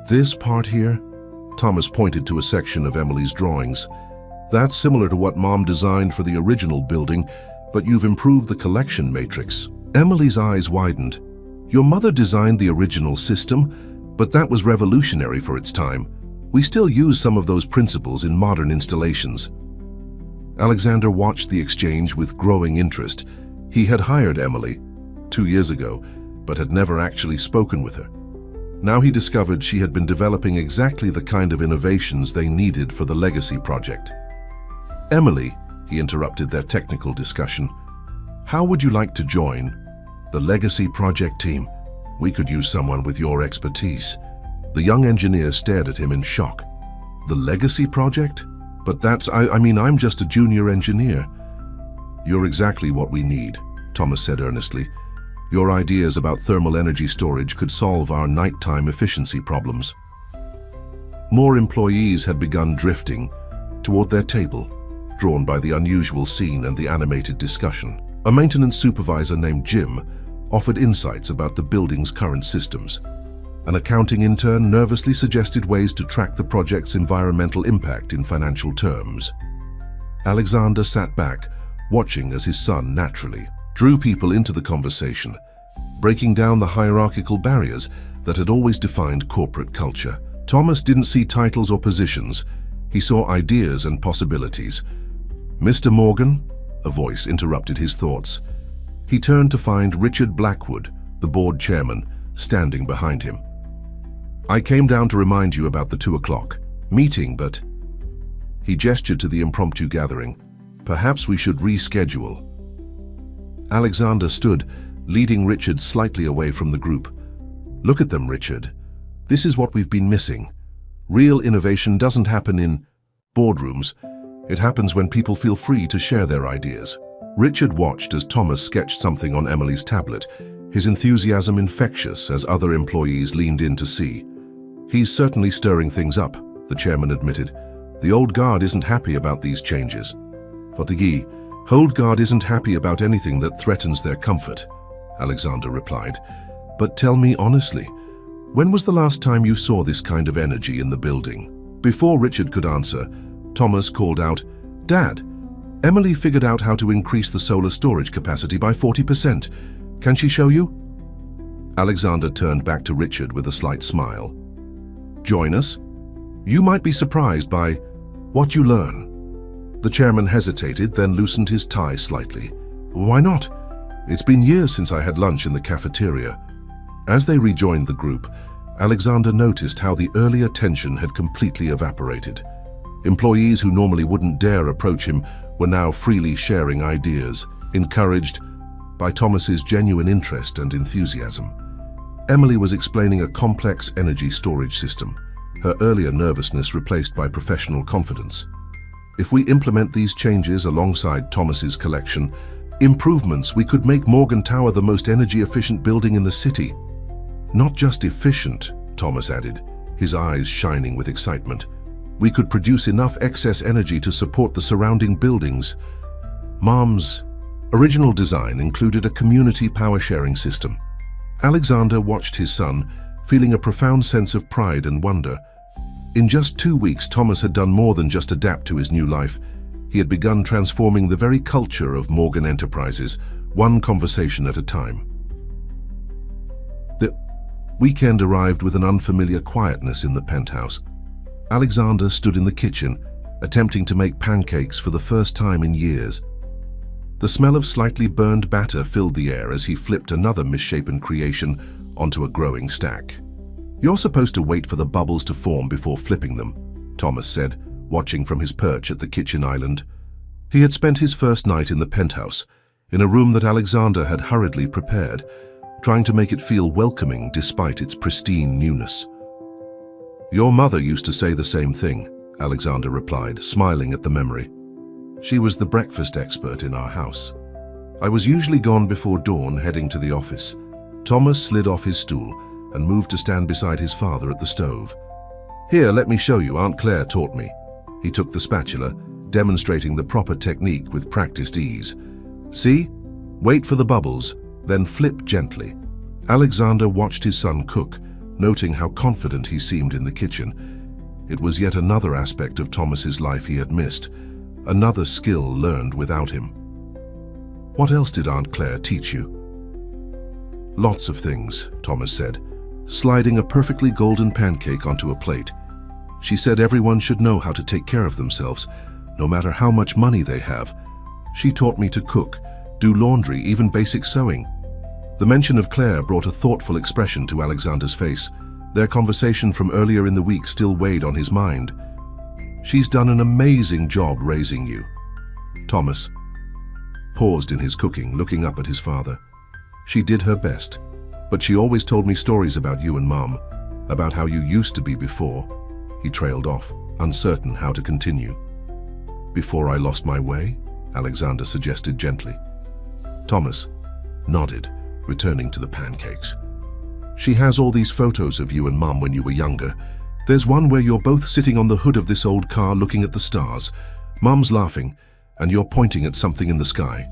This part here?" Thomas pointed to a section of Emily's drawings. "That's similar to what Mom designed for the original building, but you've improved the collection matrix." Emily's eyes widened. "Your mother designed the original system, but that was revolutionary for its time. We still use some of those principles in modern installations." Alexander watched the exchange with growing interest. He had hired Emily 2 years ago, but had never actually spoken with her. Now he discovered she had been developing exactly the kind of innovations they needed for the legacy project. "Emily," he interrupted their technical discussion, "how would you like to join the legacy project team? We could use someone with your expertise." The young engineer stared at him in shock. "The legacy project? But I'm just a junior engineer." "You're exactly what we need," Thomas said earnestly. "Your ideas about thermal energy storage could solve our nighttime efficiency problems." More employees had begun drifting toward their table, drawn by the unusual scene and the animated discussion. A maintenance supervisor named Jim offered insights about the building's current systems. An accounting intern nervously suggested ways to track the project's environmental impact in financial terms. Alexander sat back, watching as his son naturally drew people into the conversation, breaking down the hierarchical barriers that had always defined corporate culture. Thomas didn't see titles or positions. He saw ideas and possibilities. "Mr. Morgan?" A voice interrupted his thoughts. He turned to find Richard Blackwood, the board chairman, standing behind him. "I came down to remind you about the 2 o'clock meeting, but..." He gestured to the impromptu gathering. "Perhaps we should reschedule." Alexander stood, leading Richard slightly away from the group. "Look at them, Richard. This is what we've been missing. Real innovation doesn't happen in boardrooms. It happens when people feel free to share their ideas." Richard watched as Thomas sketched something on Emily's tablet, his enthusiasm infectious as other employees leaned in to see. "He's certainly stirring things up," the chairman admitted. "The old guard isn't happy about these changes." "But the old guard isn't happy about anything that threatens their comfort," Alexander replied. "But tell me honestly, when was the last time you saw this kind of energy in the building?" Before Richard could answer, Thomas called out, "Dad, Emily figured out how to increase the solar storage capacity by 40%. Can she show you?" Alexander turned back to Richard with a slight smile. "Join us? You might be surprised by what you learn." The chairman hesitated, then loosened his tie slightly. "Why not? It's been years since I had lunch in the cafeteria." As they rejoined the group, Alexander noticed how the earlier tension had completely evaporated. Employees who normally wouldn't dare approach him were now freely sharing ideas, encouraged by Thomas's genuine interest and enthusiasm. Emily was explaining a complex energy storage system, her earlier nervousness replaced by professional confidence. "If we implement these changes alongside Thomas's collection, improvements, we could make Morgan Tower the most energy-efficient building in the city." "Not just efficient," Thomas added, his eyes shining with excitement. "We could produce enough excess energy to support the surrounding buildings." Mom's original design included a community power-sharing system. Alexander watched his son, feeling a profound sense of pride and wonder. In just 2 weeks, Thomas had done more than just adapt to his new life. He had begun transforming the very culture of Morgan Enterprises, one conversation at a time. The weekend arrived with an unfamiliar quietness in the penthouse. Alexander stood in the kitchen, attempting to make pancakes for the first time in years. The smell of slightly burned batter filled the air as he flipped another misshapen creation onto a growing stack. "You're supposed to wait for the bubbles to form before flipping them," Thomas said, watching from his perch at the kitchen island. He had spent his first night in the penthouse, in a room that Alexander had hurriedly prepared, trying to make it feel welcoming despite its pristine newness. "Your mother used to say the same thing," Alexander replied, smiling at the memory. "She was the breakfast expert in our house. I was usually gone before dawn, heading to the office." Thomas slid off his stool and moved to stand beside his father at the stove. "Here, let me show you. Aunt Claire taught me." He took the spatula, demonstrating the proper technique with practiced ease. "See? Wait for the bubbles, then flip gently." Alexander watched his son cook, noting how confident he seemed in the kitchen. It was yet another aspect of Thomas's life he had missed, another skill learned without him. "What else did Aunt Claire teach you?" "Lots of things," Thomas said, sliding a perfectly golden pancake onto a plate. "She said everyone should know how to take care of themselves, no matter how much money they have. She taught me to cook, do laundry, even basic sewing." The mention of Claire brought a thoughtful expression to Alexander's face. Their conversation from earlier in the week still weighed on his mind. "She's done an amazing job raising you." Thomas paused in his cooking, looking up at his father. "She did her best, but she always told me stories about you and Mom, about how you used to be before." He trailed off, uncertain how to continue. "Before I lost my way?" Alexander suggested gently. Thomas nodded, returning to the pancakes. "She has all these photos of you and Mom when you were younger. There's one where you're both sitting on the hood of this old car looking at the stars. Mom's laughing, and you're pointing at something in the sky."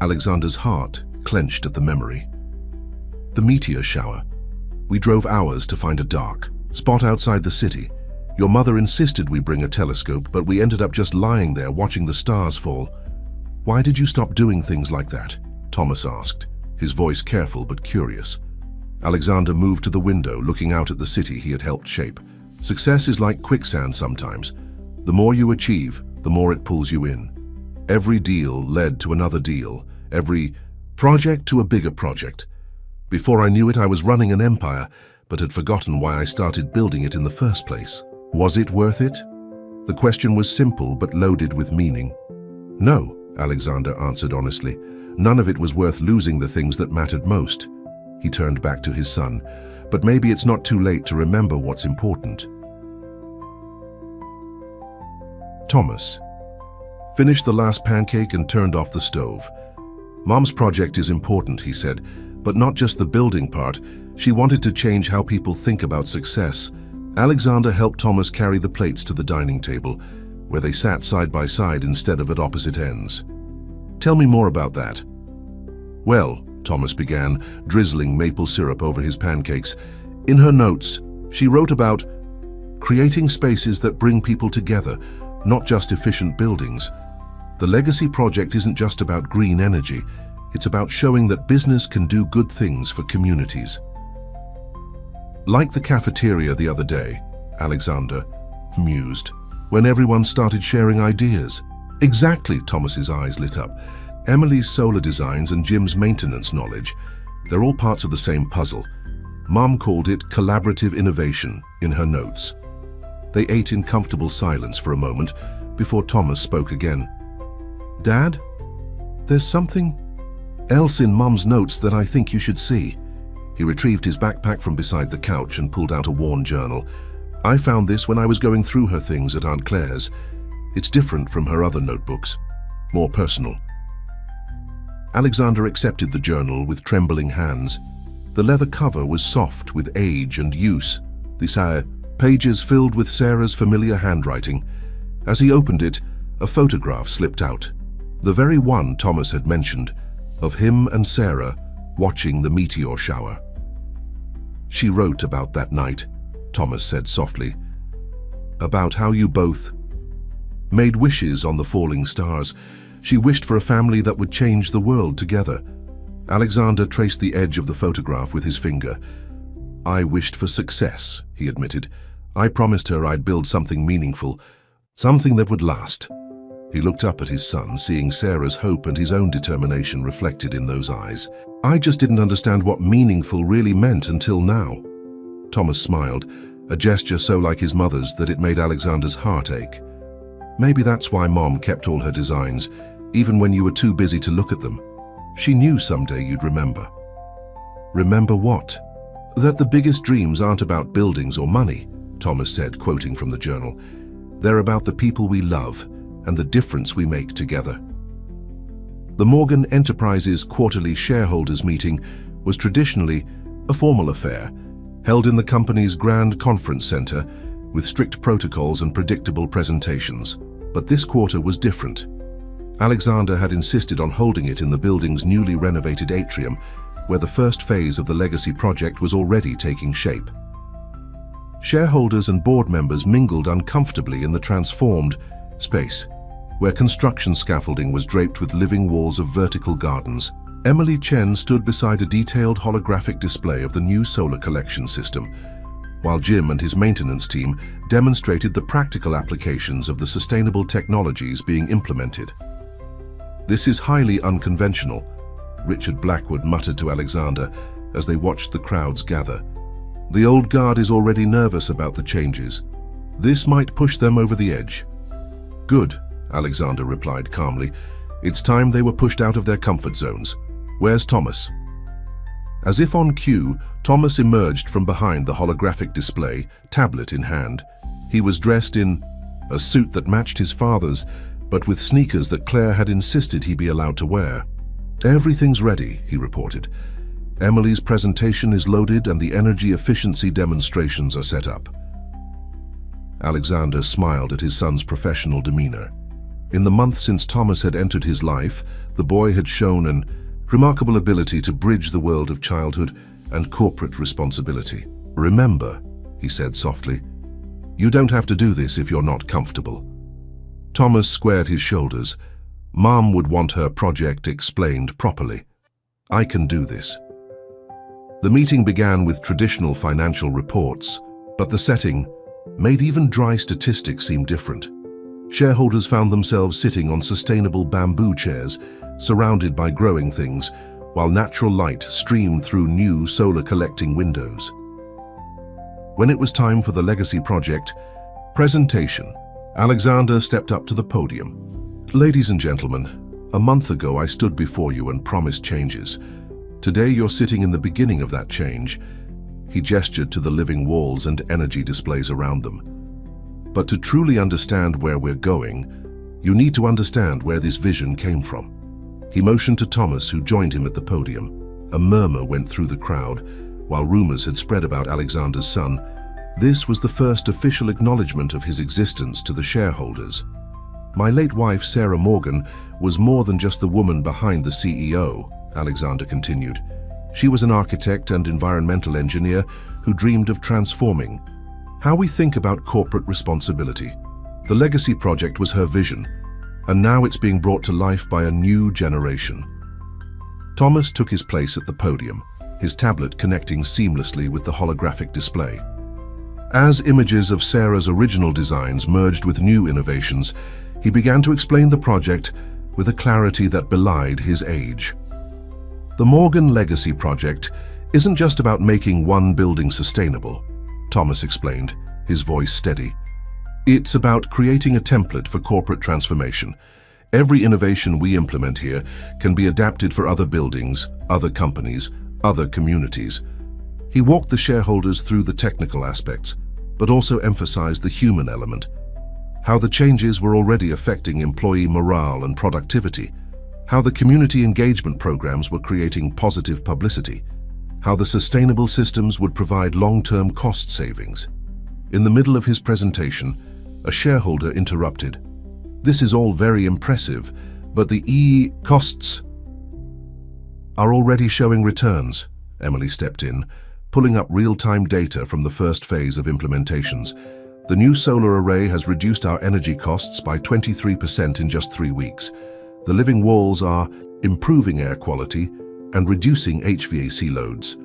Alexander's heart clenched at the memory. "The meteor shower. We drove hours to find a dark spot outside the city. Your mother insisted we bring a telescope, but we ended up just lying there watching the stars fall. Why did you stop doing things like that?" Thomas asked, his voice careful but curious. Alexander moved to the window, looking out at the city he had helped shape. Success is like quicksand sometimes. The more you achieve, the more it pulls you in. Every deal led to another deal, every project to a bigger project. Before I knew it, I was running an empire, but had forgotten why I started building it in the first place. Was it worth it? The question was simple but loaded with meaning. No, Alexander answered honestly. None of it was worth losing the things that mattered most. He turned back to his son. But maybe it's not too late to remember what's important. Thomas finished the last pancake and turned off the stove. Mom's project is important, he said, but not just the building part. She wanted to change how people think about success. Alexander helped Thomas carry the plates to the dining table, where they sat side by side instead of at opposite ends. Tell me more about that. Well, Thomas began, drizzling maple syrup over his pancakes. In her notes, she wrote about creating spaces that bring people together, not just efficient buildings. The Legacy Project isn't just about green energy. It's about showing that business can do good things for communities. Like the cafeteria the other day, Alexander mused, when everyone started sharing ideas. Exactly, Thomas's eyes lit up. Emily's solar designs and Jim's maintenance knowledge, they're all parts of the same puzzle. Mom called it collaborative innovation in her notes. They ate in comfortable silence for a moment before Thomas spoke again. Dad, there's something else in Mom's notes that I think you should see. He retrieved his backpack from beside the couch and pulled out a worn journal. I found this when I was going through her things at Aunt Claire's. It's different from her other notebooks, more personal. Alexander accepted the journal with trembling hands. The leather cover was soft with age and use. The pages filled with Sarah's familiar handwriting. As he opened it, a photograph slipped out. The very one Thomas had mentioned, of him and Sarah watching the meteor shower. She wrote about that night, Thomas said softly. About how you both made wishes on the falling stars. She wished for a family that would change the world together. Alexander traced the edge of the photograph with his finger. I wished for success, he admitted. I promised her I'd build something meaningful, something that would last. He looked up at his son, seeing Sarah's hope and his own determination reflected in those eyes. I just didn't understand what meaningful really meant until now. Thomas smiled, a gesture so like his mother's that it made Alexander's heart ache. Maybe that's why Mom kept all her designs, even when you were too busy to look at them. She knew someday you'd remember. Remember what? That the biggest dreams aren't about buildings or money, Thomas said, quoting from the journal. They're about the people we love and the difference we make together. The Morgan Enterprises quarterly shareholders meeting was traditionally a formal affair, held in the company's grand conference center with strict protocols and predictable presentations. But this quarter was different. Alexander had insisted on holding it in the building's newly renovated atrium, where the first phase of the Legacy Project was already taking shape. Shareholders and board members mingled uncomfortably in the transformed space, where construction scaffolding was draped with living walls of vertical gardens. Emily Chen stood beside a detailed holographic display of the new solar collection system, while Jim and his maintenance team demonstrated the practical applications of the sustainable technologies being implemented. This is highly unconventional, Richard Blackwood muttered to Alexander as they watched the crowds gather. The old guard is already nervous about the changes. This might push them over the edge. Good, Alexander replied calmly. It's time they were pushed out of their comfort zones. Where's Thomas? As if on cue, Thomas emerged from behind the holographic display, tablet in hand. He was dressed in a suit that matched his father's, but with sneakers that Claire had insisted he be allowed to wear. Everything's ready, he reported. Emily's presentation is loaded and the energy efficiency demonstrations are set up. Alexander smiled at his son's professional demeanor. In the month since Thomas had entered his life, the boy had shown an remarkable ability to bridge the world of childhood and corporate responsibility. Remember, he said softly, you don't have to do this if you're not comfortable. Thomas squared his shoulders. Mom would want her project explained properly. I can do this. The meeting began with traditional financial reports, but the setting made even dry statistics seem different. Shareholders found themselves sitting on sustainable bamboo chairs, surrounded by growing things, while natural light streamed through new solar-collecting windows. When it was time for the legacy project presentation, Alexander stepped up to the podium. "Ladies and gentlemen, a month ago I stood before you and promised changes. Today you're sitting in the beginning of that change." He gestured to the living walls and energy displays around them. "But to truly understand where we're going, you need to understand where this vision came from." He motioned to Thomas, who joined him at the podium. A murmur went through the crowd, while rumors had spread about Alexander's son. This was the first official acknowledgement of his existence to the shareholders. "My late wife, Sarah Morgan, was more than just the woman behind the CEO," Alexander continued. "She was an architect and environmental engineer who dreamed of transforming how we think about corporate responsibility. The legacy project was her vision, and now it's being brought to life by a new generation." Thomas took his place at the podium, his tablet connecting seamlessly with the holographic display. As images of Sarah's original designs merged with new innovations, he began to explain the project with a clarity that belied his age. "The Morgan Legacy Project isn't just about making one building sustainable," Thomas explained, his voice steady. "It's about creating a template for corporate transformation. Every innovation we implement here can be adapted for other buildings, other companies, other communities." He walked the shareholders through the technical aspects, but also emphasized the human element, how the changes were already affecting employee morale and productivity, how the community engagement programs were creating positive publicity, how the sustainable systems would provide long-term cost savings. In the middle of his presentation, a shareholder interrupted. "This is all very impressive, but the costs are already showing returns," Emily stepped in, pulling up real-time data from the first phase of implementations. "The new solar array has reduced our energy costs by 23% in just 3 weeks. The living walls are improving air quality and reducing HVAC loads.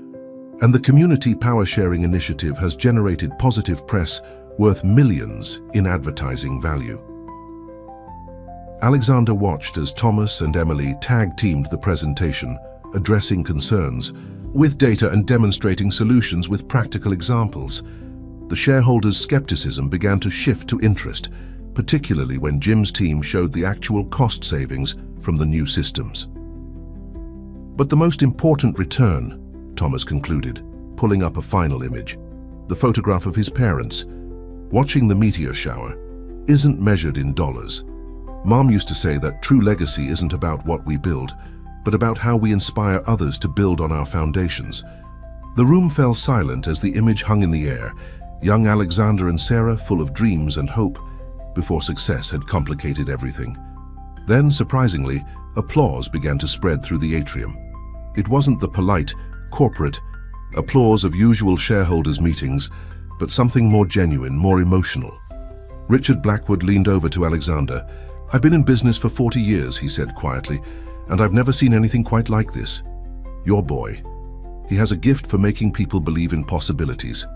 And the community power sharing initiative has generated positive press worth millions in advertising value." Alexander watched as Thomas and Emily tag-teamed the presentation, addressing concerns with data and demonstrating solutions with practical examples. The shareholders' skepticism began to shift to interest, particularly when Jim's team showed the actual cost savings from the new systems. "But the most important return," Thomas concluded, pulling up a final image, the photograph of his parents, watching the meteor shower, "isn't measured in dollars. Mom used to say that true legacy isn't about what we build, but about how we inspire others to build on our foundations." The room fell silent as the image hung in the air, young Alexander and Sarah full of dreams and hope, before success had complicated everything. Then, surprisingly, applause began to spread through the atrium. It wasn't the polite, corporate applause of usual shareholders' meetings, but something more genuine, more emotional. Richard Blackwood leaned over to Alexander. "I've been in business for 40 years, he said quietly, "and I've never seen anything quite like this. Your boy, he has a gift for making people believe in possibilities."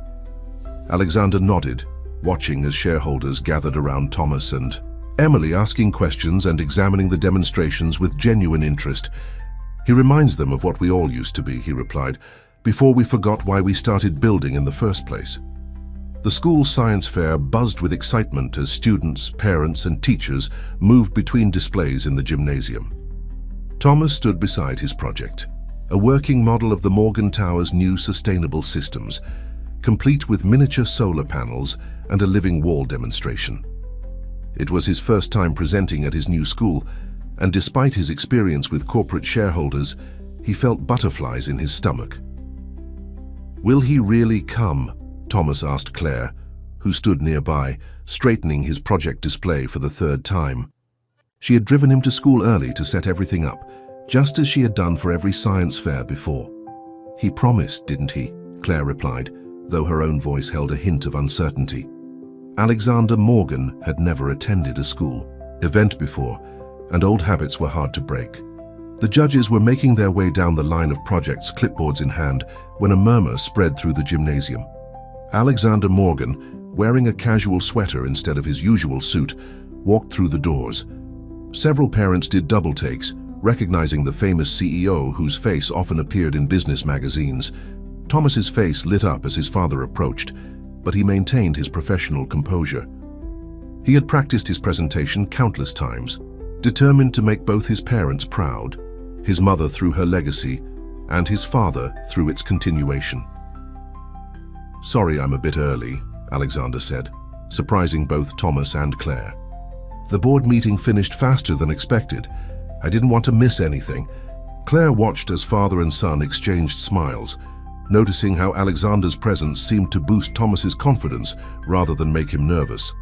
Alexander nodded, watching as shareholders gathered around Thomas and Emily, asking questions and examining the demonstrations with genuine interest. "He reminds them of what we all used to be," he replied, "before we forgot why we started building in the first place." The school science fair buzzed with excitement as students, parents, and teachers moved between displays in the gymnasium. Thomas stood beside his project, a working model of the Morgan Tower's new sustainable systems, complete with miniature solar panels and a living wall demonstration. It was his first time presenting at his new school, and despite his experience with corporate shareholders, he felt butterflies in his stomach. "Will he really come?" Thomas asked Claire, who stood nearby, straightening his project display for the 3rd time. She had driven him to school early to set everything up, just as she had done for every science fair before. "He promised, didn't he?" Claire replied, though her own voice held a hint of uncertainty. Alexander Morgan had never attended a school event before, and old habits were hard to break. The judges were making their way down the line of projects, clipboards in hand, when a murmur spread through the gymnasium. Alexander Morgan, wearing a casual sweater instead of his usual suit, walked through the doors. Several parents did double takes, Recognizing the famous CEO whose face often appeared in business magazines, Thomas's face lit up as his father approached, but he maintained his professional composure. He had practiced his presentation countless times, determined to make both his parents proud, his mother through her legacy, and his father through its continuation. "Sorry I'm a bit early," Alexander said, surprising both Thomas and Claire. "The board meeting finished faster than expected. I didn't want to miss anything." Claire watched as father and son exchanged smiles, noticing how Alexander's presence seemed to boost Thomas's confidence rather than make him nervous.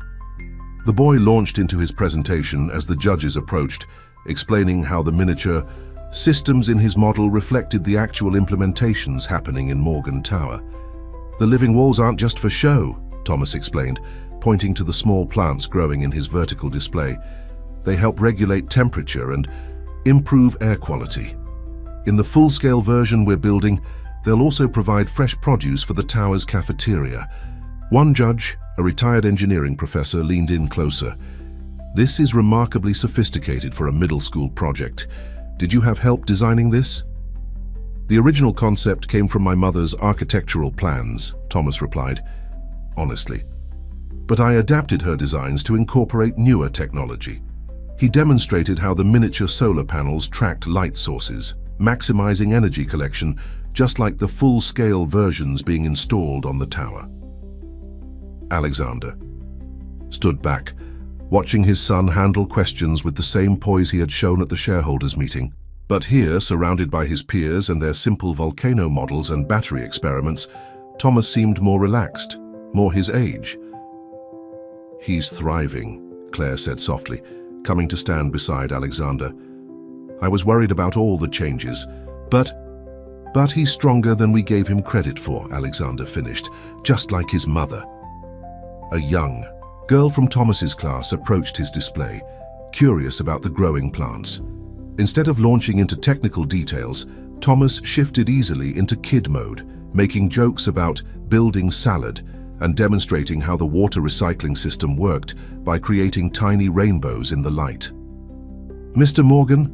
The boy launched into his presentation as the judges approached, explaining how the miniature systems in his model reflected the actual implementations happening in Morgan Tower. "The living walls aren't just for show," Thomas explained, pointing to the small plants growing in his vertical display. "They help regulate temperature and improve air quality. In the full-scale version we're building, they'll also provide fresh produce for the tower's cafeteria." One judge, a retired engineering professor, leaned in closer. "This is remarkably sophisticated for a middle school project. Did you have help designing this?" "The original concept came from my mother's architectural plans," Thomas replied, honestly. "But I adapted her designs to incorporate newer technology." He demonstrated how the miniature solar panels tracked light sources, maximizing energy collection, just like the full-scale versions being installed on the tower. Alexander stood back, watching his son handle questions with the same poise he had shown at the shareholders' meeting. But here, surrounded by his peers and their simple volcano models and battery experiments, Thomas seemed more relaxed, more his age. "He's thriving," Claire said softly, coming to stand beside Alexander. "I was worried about all the changes, but he's stronger than we gave him credit for," Alexander finished, just like his mother. A young girl from Thomas's class approached his display, curious about the growing plants. Instead of launching into technical details, Thomas shifted easily into kid mode, making jokes about building salad and demonstrating how the water recycling system worked by creating tiny rainbows in the light. "Mr. Morgan,"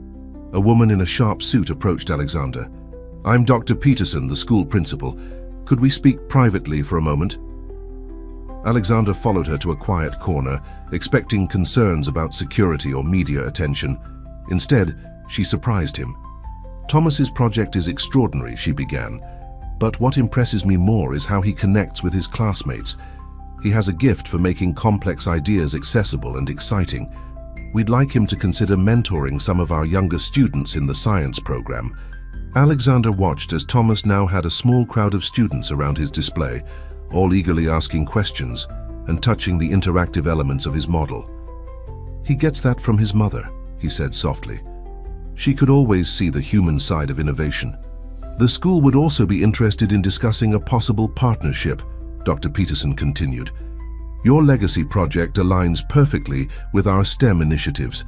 a woman in a sharp suit approached Alexander. "I'm Dr. Peterson, the school principal. Could we speak privately for a moment?" Alexander followed her to a quiet corner, expecting concerns about security or media attention. Instead, she surprised him. "Thomas's project is extraordinary," she began, "but what impresses me more is how he connects with his classmates. He has a gift for making complex ideas accessible and exciting. We'd like him to consider mentoring some of our younger students in the science program." Alexander watched as Thomas now had a small crowd of students around his display, all eagerly asking questions and touching the interactive elements of his model. "He gets that from his mother," he said softly. "She could always see the human side of innovation." "The school would also be interested in discussing a possible partnership," Dr. Peterson continued. "Your legacy project aligns perfectly with our STEM initiatives.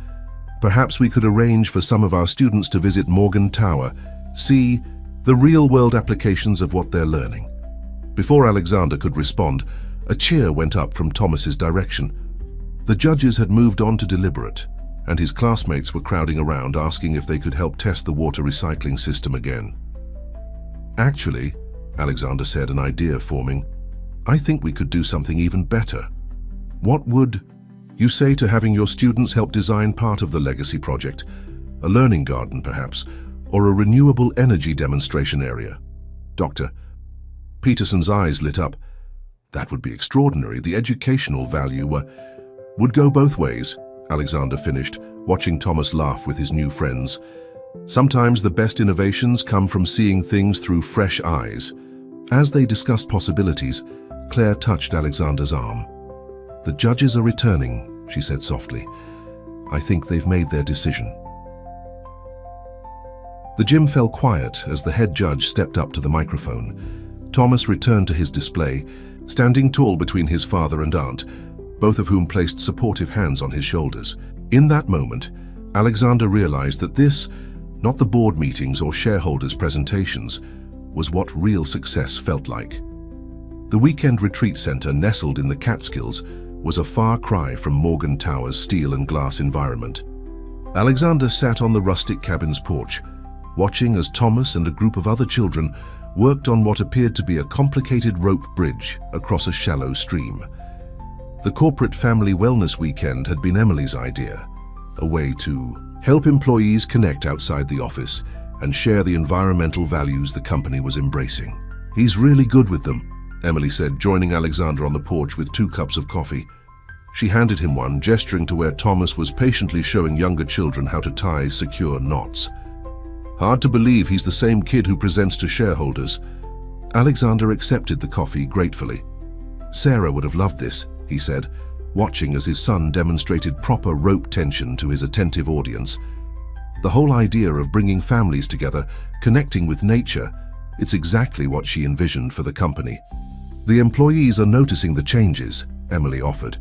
Perhaps we could arrange for some of our students to visit Morgan Tower, see the real-world applications of what they're learning." Before Alexander could respond, a cheer went up from Thomas's direction. The judges had moved on to deliberate, and his classmates were crowding around asking if they could help test the water recycling system again. "Actually," Alexander said, an idea forming, "I think we could do something even better. What would you say to having your students help design part of the legacy project? A learning garden, perhaps, or a renewable energy demonstration area?" Dr. Peterson's eyes lit up. "That would be extraordinary. The educational value would go both ways," Alexander finished, watching Thomas laugh with his new friends. "Sometimes the best innovations come from seeing things through fresh eyes." As they discussed possibilities, Claire touched Alexander's arm. "The judges are returning," she said softly. "I think they've made their decision." The gym fell quiet as the head judge stepped up to the microphone. Thomas returned to his display, standing tall between his father and aunt, both of whom placed supportive hands on his shoulders. In that moment, Alexander realized that this, not the board meetings or shareholders' presentations, was what real success felt like. The weekend retreat center nestled in the Catskills was a far cry from Morgan Tower's steel and glass environment. Alexander sat on the rustic cabin's porch, watching as Thomas and a group of other children worked on what appeared to be a complicated rope bridge across a shallow stream. The corporate family wellness weekend had been Emily's idea, a way to help employees connect outside the office and share the environmental values the company was embracing. "He's really good with them," Emily said, joining Alexander on the porch with 2 cups of coffee. She handed him one, gesturing to where Thomas was patiently showing younger children how to tie secure knots. "Hard to believe he's the same kid who presents to shareholders." Alexander accepted the coffee gratefully. "Sarah would have loved this," he said, watching as his son demonstrated proper rope tension to his attentive audience. The whole idea of bringing families together, connecting with nature, it's exactly what she envisioned for the company. "The employees are noticing the changes," Emily offered.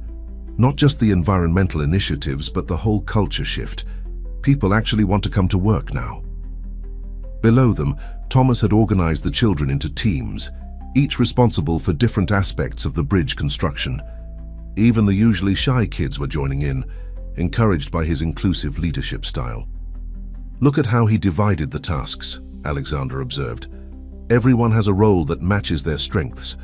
"Not just the environmental initiatives, but the whole culture shift. People actually want to come to work now." Below them, Thomas had organized the children into teams, each responsible for different aspects of the bridge construction. Even the usually shy kids were joining in, encouraged by his inclusive leadership style. "Look at how he divided the tasks," Alexander observed. "Everyone has a role that matches their strengths.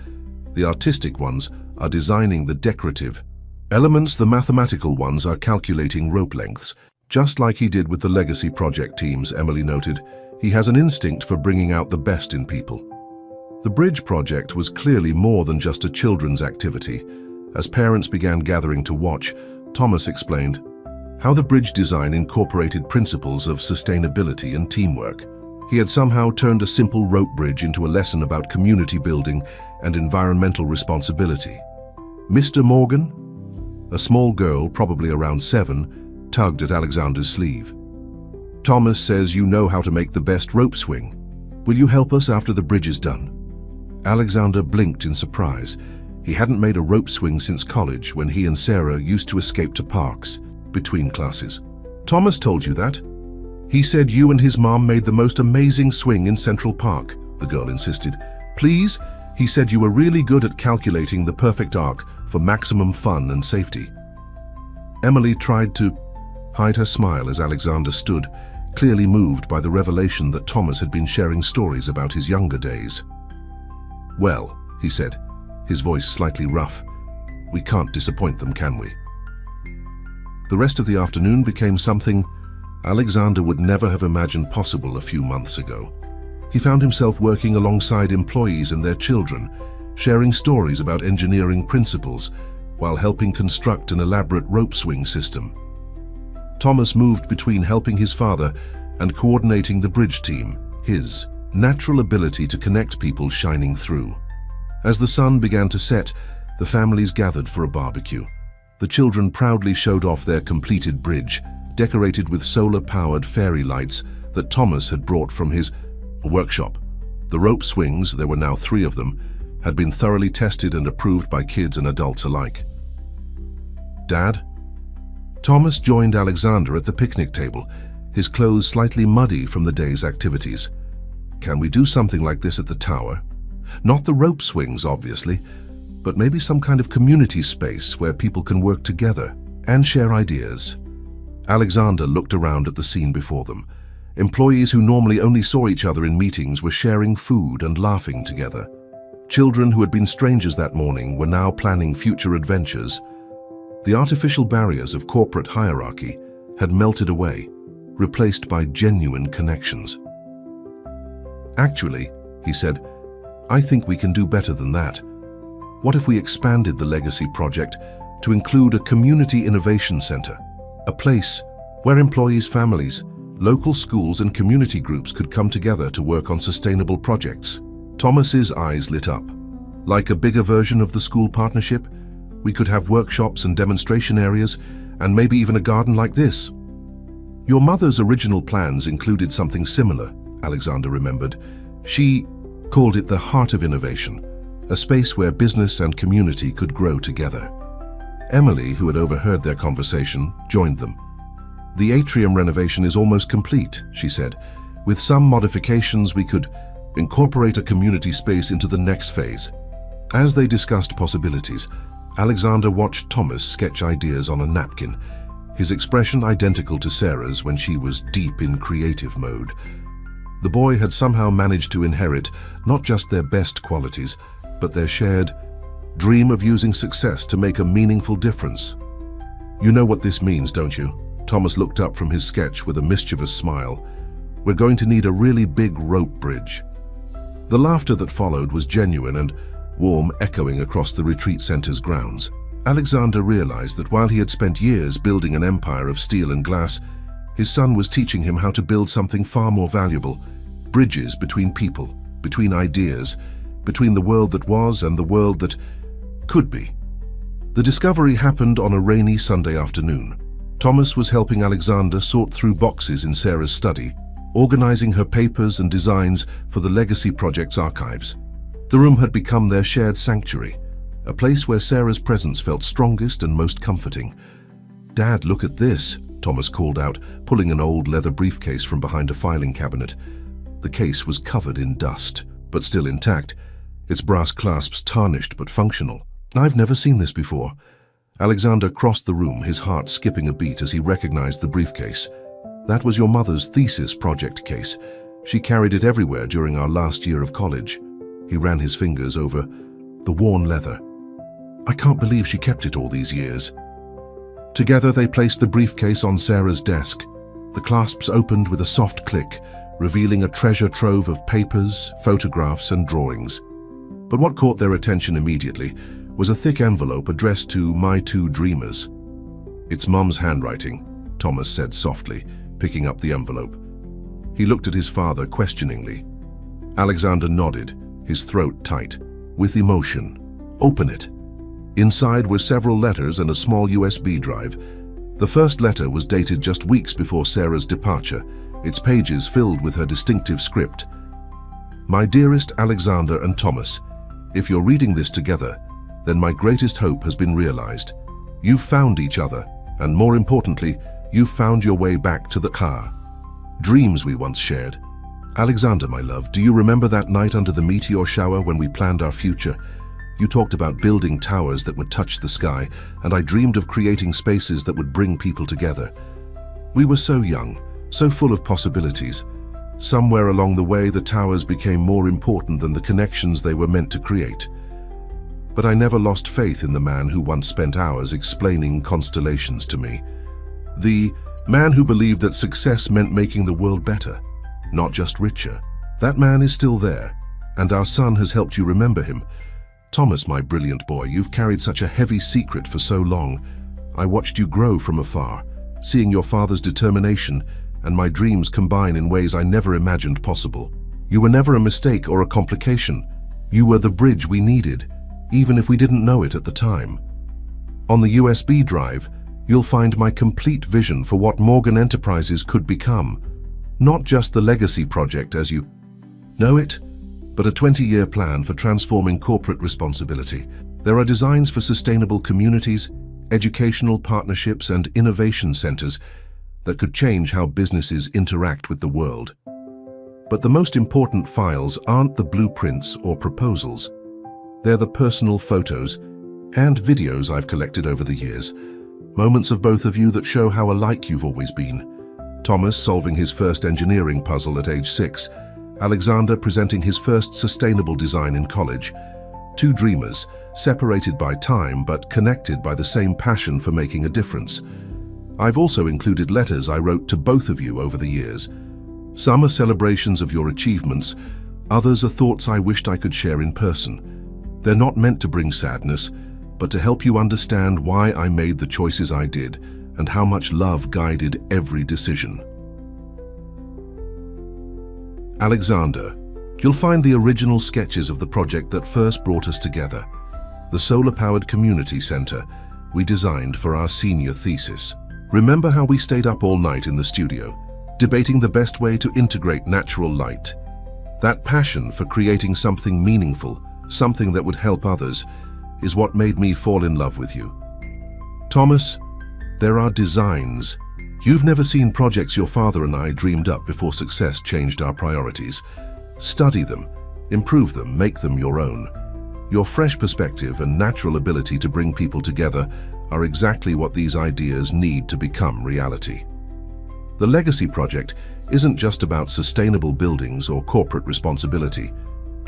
The artistic ones are designing the decorative elements, the mathematical ones are calculating rope lengths, just like he did with the legacy project teams," Emily noted. "He has an instinct for bringing out the best in people." The bridge project was clearly more than just a children's activity. As parents began gathering to watch, Thomas explained how the bridge design incorporated principles of sustainability and teamwork. He had somehow turned a simple rope bridge into a lesson about community building and environmental responsibility. "Mr. Morgan?" A small girl, probably around 7, tugged at Alexander's sleeve. "Thomas says you know how to make the best rope swing. Will you help us after the bridge is done?" Alexander blinked in surprise. He hadn't made a rope swing since college, when he and Sarah used to escape to parks between classes. "Thomas told you that? He said you and his mom made the most amazing swing in Central Park," the girl insisted. "Please? He said you were really good at calculating the perfect arc for maximum fun and safety." Emily tried to hide her smile as Alexander stood, clearly moved by the revelation that Thomas had been sharing stories about his younger days. "Well," he said, his voice slightly rough, "we can't disappoint them, can we?" The rest of the afternoon became something Alexander would never have imagined possible a few months ago. He found himself working alongside employees and their children, sharing stories about engineering principles while helping construct an elaborate rope swing system. Thomas moved between helping his father and coordinating the bridge team, his natural ability to connect people shining through. As the sun began to set, the families gathered for a barbecue. The children proudly showed off their completed bridge, decorated with solar-powered fairy lights that Thomas had brought from his workshop. The rope swings, there were now 3 of them, had been thoroughly tested and approved by kids and adults alike. "Dad?" Thomas joined Alexander at the picnic table, his clothes slightly muddy from the day's activities. "Can we do something like this at the tower? Not the rope swings, obviously, but maybe some kind of community space where people can work together and share ideas." Alexander looked around at the scene before them. Employees who normally only saw each other in meetings were sharing food and laughing together. Children who had been strangers that morning were now planning future adventures. The artificial barriers of corporate hierarchy had melted away, replaced by genuine connections. "Actually," he said, "I think we can do better than that. What if we expanded the Legacy project to include a community innovation center, a place where employees' families, local schools and community groups could come together to work on sustainable projects?" Thomas's eyes lit up. "Like a bigger version of the school partnership? We could have workshops and demonstration areas, and maybe even a garden like this." "Your mother's original plans included something similar," Alexander remembered. "She called it the heart of innovation, a space where business and community could grow together." Emily, who had overheard their conversation, joined them. "The atrium renovation is almost complete," she said. "With some modifications, we could incorporate a community space into the next phase." As they discussed possibilities, Alexander watched Thomas sketch ideas on a napkin, his expression identical to Sarah's when she was deep in creative mode. The boy had somehow managed to inherit not just their best qualities, but their shared dream of using success to make a meaningful difference. "You know what this means, don't you?" Thomas looked up from his sketch with a mischievous smile. "We're going to need a really big rope bridge." The laughter that followed was genuine and warm, echoing across the retreat center's grounds. Alexander realized that while he had spent years building an empire of steel and glass, his son was teaching him how to build something far more valuable: bridges between people, between ideas, between the world that was and the world that could be. The discovery happened on a rainy Sunday afternoon. Thomas was helping Alexander sort through boxes in Sarah's study, organizing her papers and designs for the Legacy Project's archives. The room had become their shared sanctuary, a place where Sarah's presence felt strongest and most comforting. "Dad, look at this," Thomas called out, pulling an old leather briefcase from behind a filing cabinet. The case was covered in dust, but still intact, its brass clasps tarnished but functional. "I've never seen this before." Alexander crossed the room, his heart skipping a beat as he recognized the briefcase. "That was your mother's thesis project case. She carried it everywhere during our last year of college." He ran his fingers over the worn leather. "I can't believe she kept it all these years." Together they placed the briefcase on Sarah's desk. The clasps opened with a soft click, revealing a treasure trove of papers, photographs, and drawings. But what caught their attention immediately was a thick envelope addressed to "My Two Dreamers." "It's Mum's handwriting," Thomas said softly, picking up the envelope. He looked at his father questioningly. Alexander nodded, his throat tight. "With emotion. Open it." Inside were several letters and a small USB drive. The first letter was dated just weeks before Sarah's departure, its pages filled with her distinctive script. "My dearest Alexander and Thomas, if you're reading this together, then my greatest hope has been realized. You've found each other, and more importantly, you've found your way back to the car. Dreams we once shared. Alexander, my love, do you remember that night under the meteor shower when we planned our future? You talked about building towers that would touch the sky, and I dreamed of creating spaces that would bring people together. We were so young, so full of possibilities. Somewhere along the way, the towers became more important than the connections they were meant to create. But I never lost faith in the man who once spent hours explaining constellations to me. The man who believed that success meant making the world better, not just richer. That man is still there, and our son has helped you remember him. Thomas, my brilliant boy, you've carried such a heavy secret for so long. I watched you grow from afar, seeing your father's determination and my dreams combine in ways I never imagined possible. You were never a mistake or a complication. You were the bridge we needed, even if we didn't know it at the time. On the USB drive, you'll find my complete vision for what Morgan Enterprises could become. Not just the Legacy Project as you know it, but a 20-year plan for transforming corporate responsibility. There are designs for sustainable communities, educational partnerships, and innovation centers that could change how businesses interact with the world. But the most important files aren't the blueprints or proposals. They're the personal photos and videos I've collected over the years. Moments of both of you that show how alike you've always been. Thomas solving his first engineering puzzle at age 6. Alexander presenting his first sustainable design in college. Two dreamers, separated by time but connected by the same passion for making a difference. I've also included letters I wrote to both of you over the years. Some are celebrations of your achievements, others are thoughts I wished I could share in person. They're not meant to bring sadness, but to help you understand why I made the choices I did and how much love guided every decision. Alexander, you'll find the original sketches of the project that first brought us together, the solar-powered community center we designed for our senior thesis. Remember how we stayed up all night in the studio, debating the best way to integrate natural light? That passion for creating something meaningful, something that would help others, is what made me fall in love with you. Thomas, there are designs. You've never seen projects your father and I dreamed up before success changed our priorities. Study them, improve them, make them your own. Your fresh perspective and natural ability to bring people together are exactly what these ideas need to become reality. The Legacy Project isn't just about sustainable buildings or corporate responsibility.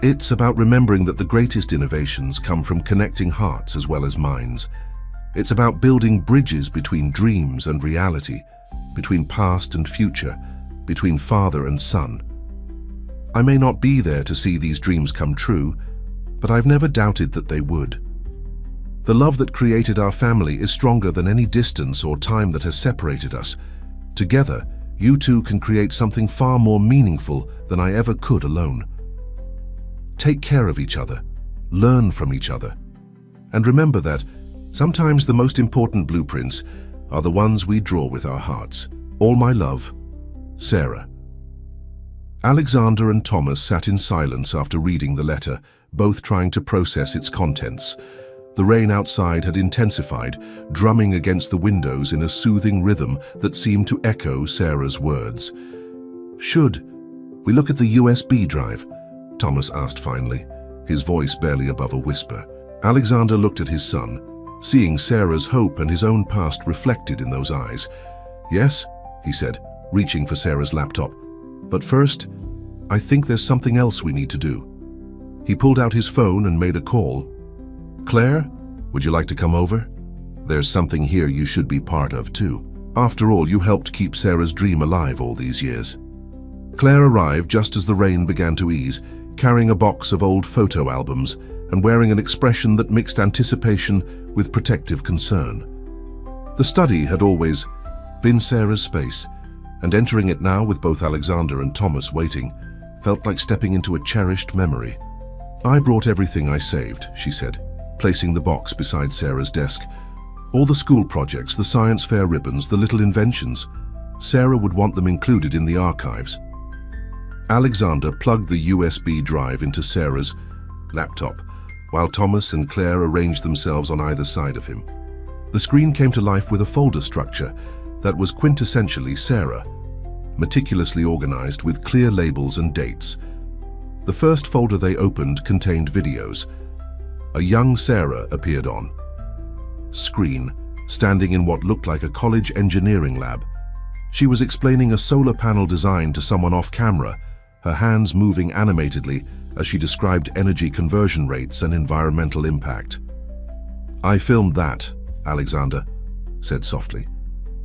It's about remembering that the greatest innovations come from connecting hearts as well as minds. It's about building bridges between dreams and reality, between past and future, between father and son. I may not be there to see these dreams come true, but I've never doubted that they would. The love that created our family is stronger than any distance or time that has separated us. Together, you two can create something far more meaningful than I ever could alone. Take care of each other, learn from each other, and remember that sometimes the most important blueprints are the ones we draw with our hearts. All my love, Sarah. Alexander and Thomas sat in silence after reading the letter, both trying to process its contents. The rain outside had intensified, drumming against the windows in a soothing rhythm that seemed to echo Sarah's words. "Should we look at the USB drive?" Thomas asked finally, his voice barely above a whisper. Alexander looked at his son, seeing Sarah's hope and his own past reflected in those eyes. "Yes," he said, reaching for Sarah's laptop. "But first, I think there's something else we need to do." He pulled out his phone and made a call. "Claire, would you like to come over? There's something here you should be part of too. After all, you helped keep Sarah's dream alive all these years." Claire arrived just as the rain began to ease, carrying a box of old photo albums and wearing an expression that mixed anticipation with protective concern. The study had always been Sarah's space, and entering it now with both Alexander and Thomas waiting felt like stepping into a cherished memory. "I brought everything I saved," she said, placing the box beside Sarah's desk. "All the school projects, the science fair ribbons, the little inventions. Sarah would want them included in the archives." Alexander plugged the USB drive into Sarah's laptop, while Thomas and Claire arranged themselves on either side of him. The screen came to life with a folder structure that was quintessentially Sarah, meticulously organized with clear labels and dates. The first folder they opened contained videos. A young Sarah appeared on screen, standing in what looked like a college engineering lab. She was explaining a solar panel design to someone off camera, her hands moving animatedly as she described energy conversion rates and environmental impact. "I filmed that," Alexander said softly.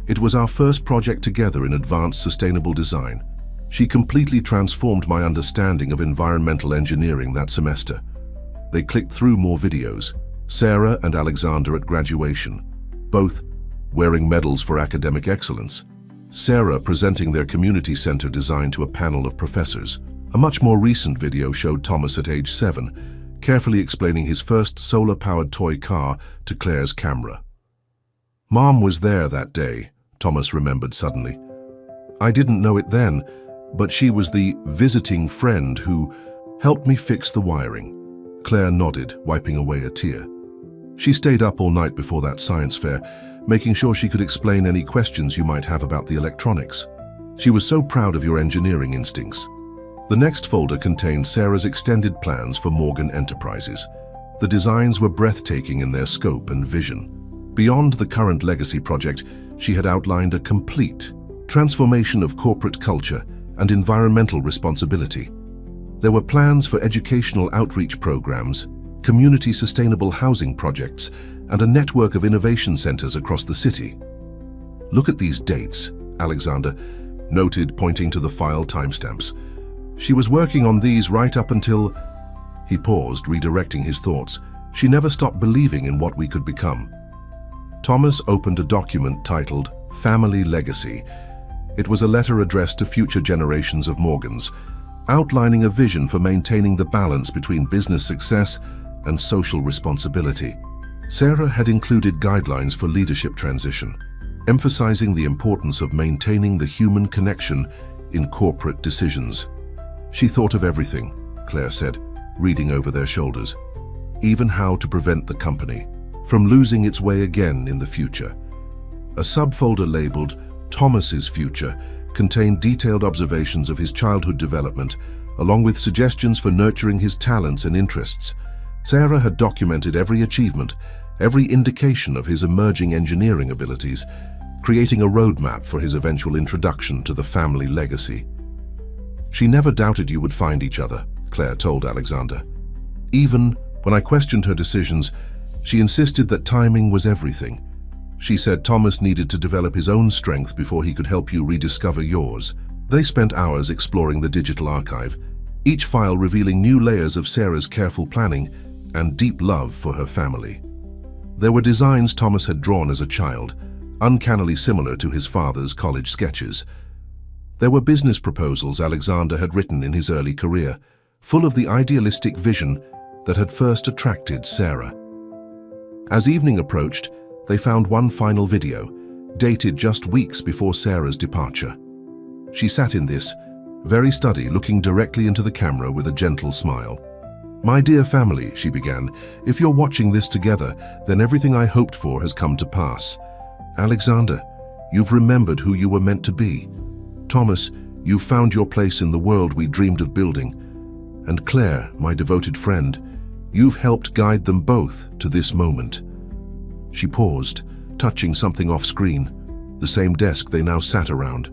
"It was our first project together in advanced sustainable design. She completely transformed my understanding of environmental engineering that semester." They clicked through more videos. Sarah and Alexander at graduation, both wearing medals for academic excellence. Sarah presenting their community center design to a panel of professors. A much more recent video showed Thomas at age 7, carefully explaining his first solar-powered toy car to Claire's camera. "Mom was there that day," Thomas remembered suddenly. "I didn't know it then, but she was the visiting friend who helped me fix the wiring." Claire nodded, wiping away a tear. "She stayed up all night before that science fair, making sure she could explain any questions you might have about the electronics. She was so proud of your engineering instincts." The next folder contained Sarah's extended plans for Morgan Enterprises. The designs were breathtaking in their scope and vision. Beyond the current legacy project, she had outlined a complete transformation of corporate culture and environmental responsibility. There were plans for educational outreach programs, community sustainable housing projects, and a network of innovation centers across the city. "Look at these dates," Alexander noted, pointing to the file timestamps. "She was working on these right up until..." He paused, redirecting his thoughts. "She never stopped believing in what we could become." Thomas opened a document titled Family Legacy. It was a letter addressed to future generations of Morgans, outlining a vision for maintaining the balance between business success and social responsibility. Sarah had included guidelines for leadership transition, emphasizing the importance of maintaining the human connection in corporate decisions. "She thought of everything," Claire said, reading over their shoulders, "even how to prevent the company from losing its way again in the future." A subfolder labeled Thomas's Future contained detailed observations of his childhood development, along with suggestions for nurturing his talents and interests. Sarah had documented every achievement, every indication of his emerging engineering abilities, creating a roadmap for his eventual introduction to the family legacy. "She never doubted you would find each other," Claire told Alexander. "Even when I questioned her decisions, she insisted that timing was everything. She said Thomas needed to develop his own strength before he could help you rediscover yours." They spent hours exploring the digital archive, each file revealing new layers of Sarah's careful planning and deep love for her family. There were designs Thomas had drawn as a child, uncannily similar to his father's college sketches. There were business proposals Alexander had written in his early career, full of the idealistic vision that had first attracted Sarah. As evening approached, they found one final video, dated just weeks before Sarah's departure. She sat in this, very steady, looking directly into the camera with a gentle smile. "My dear family," she began, "if you're watching this together, then everything I hoped for has come to pass. Alexander, you've remembered who you were meant to be. Thomas, you've found your place in the world we dreamed of building. And Claire, my devoted friend, you've helped guide them both to this moment." She paused, touching something off screen, the same desk they now sat around.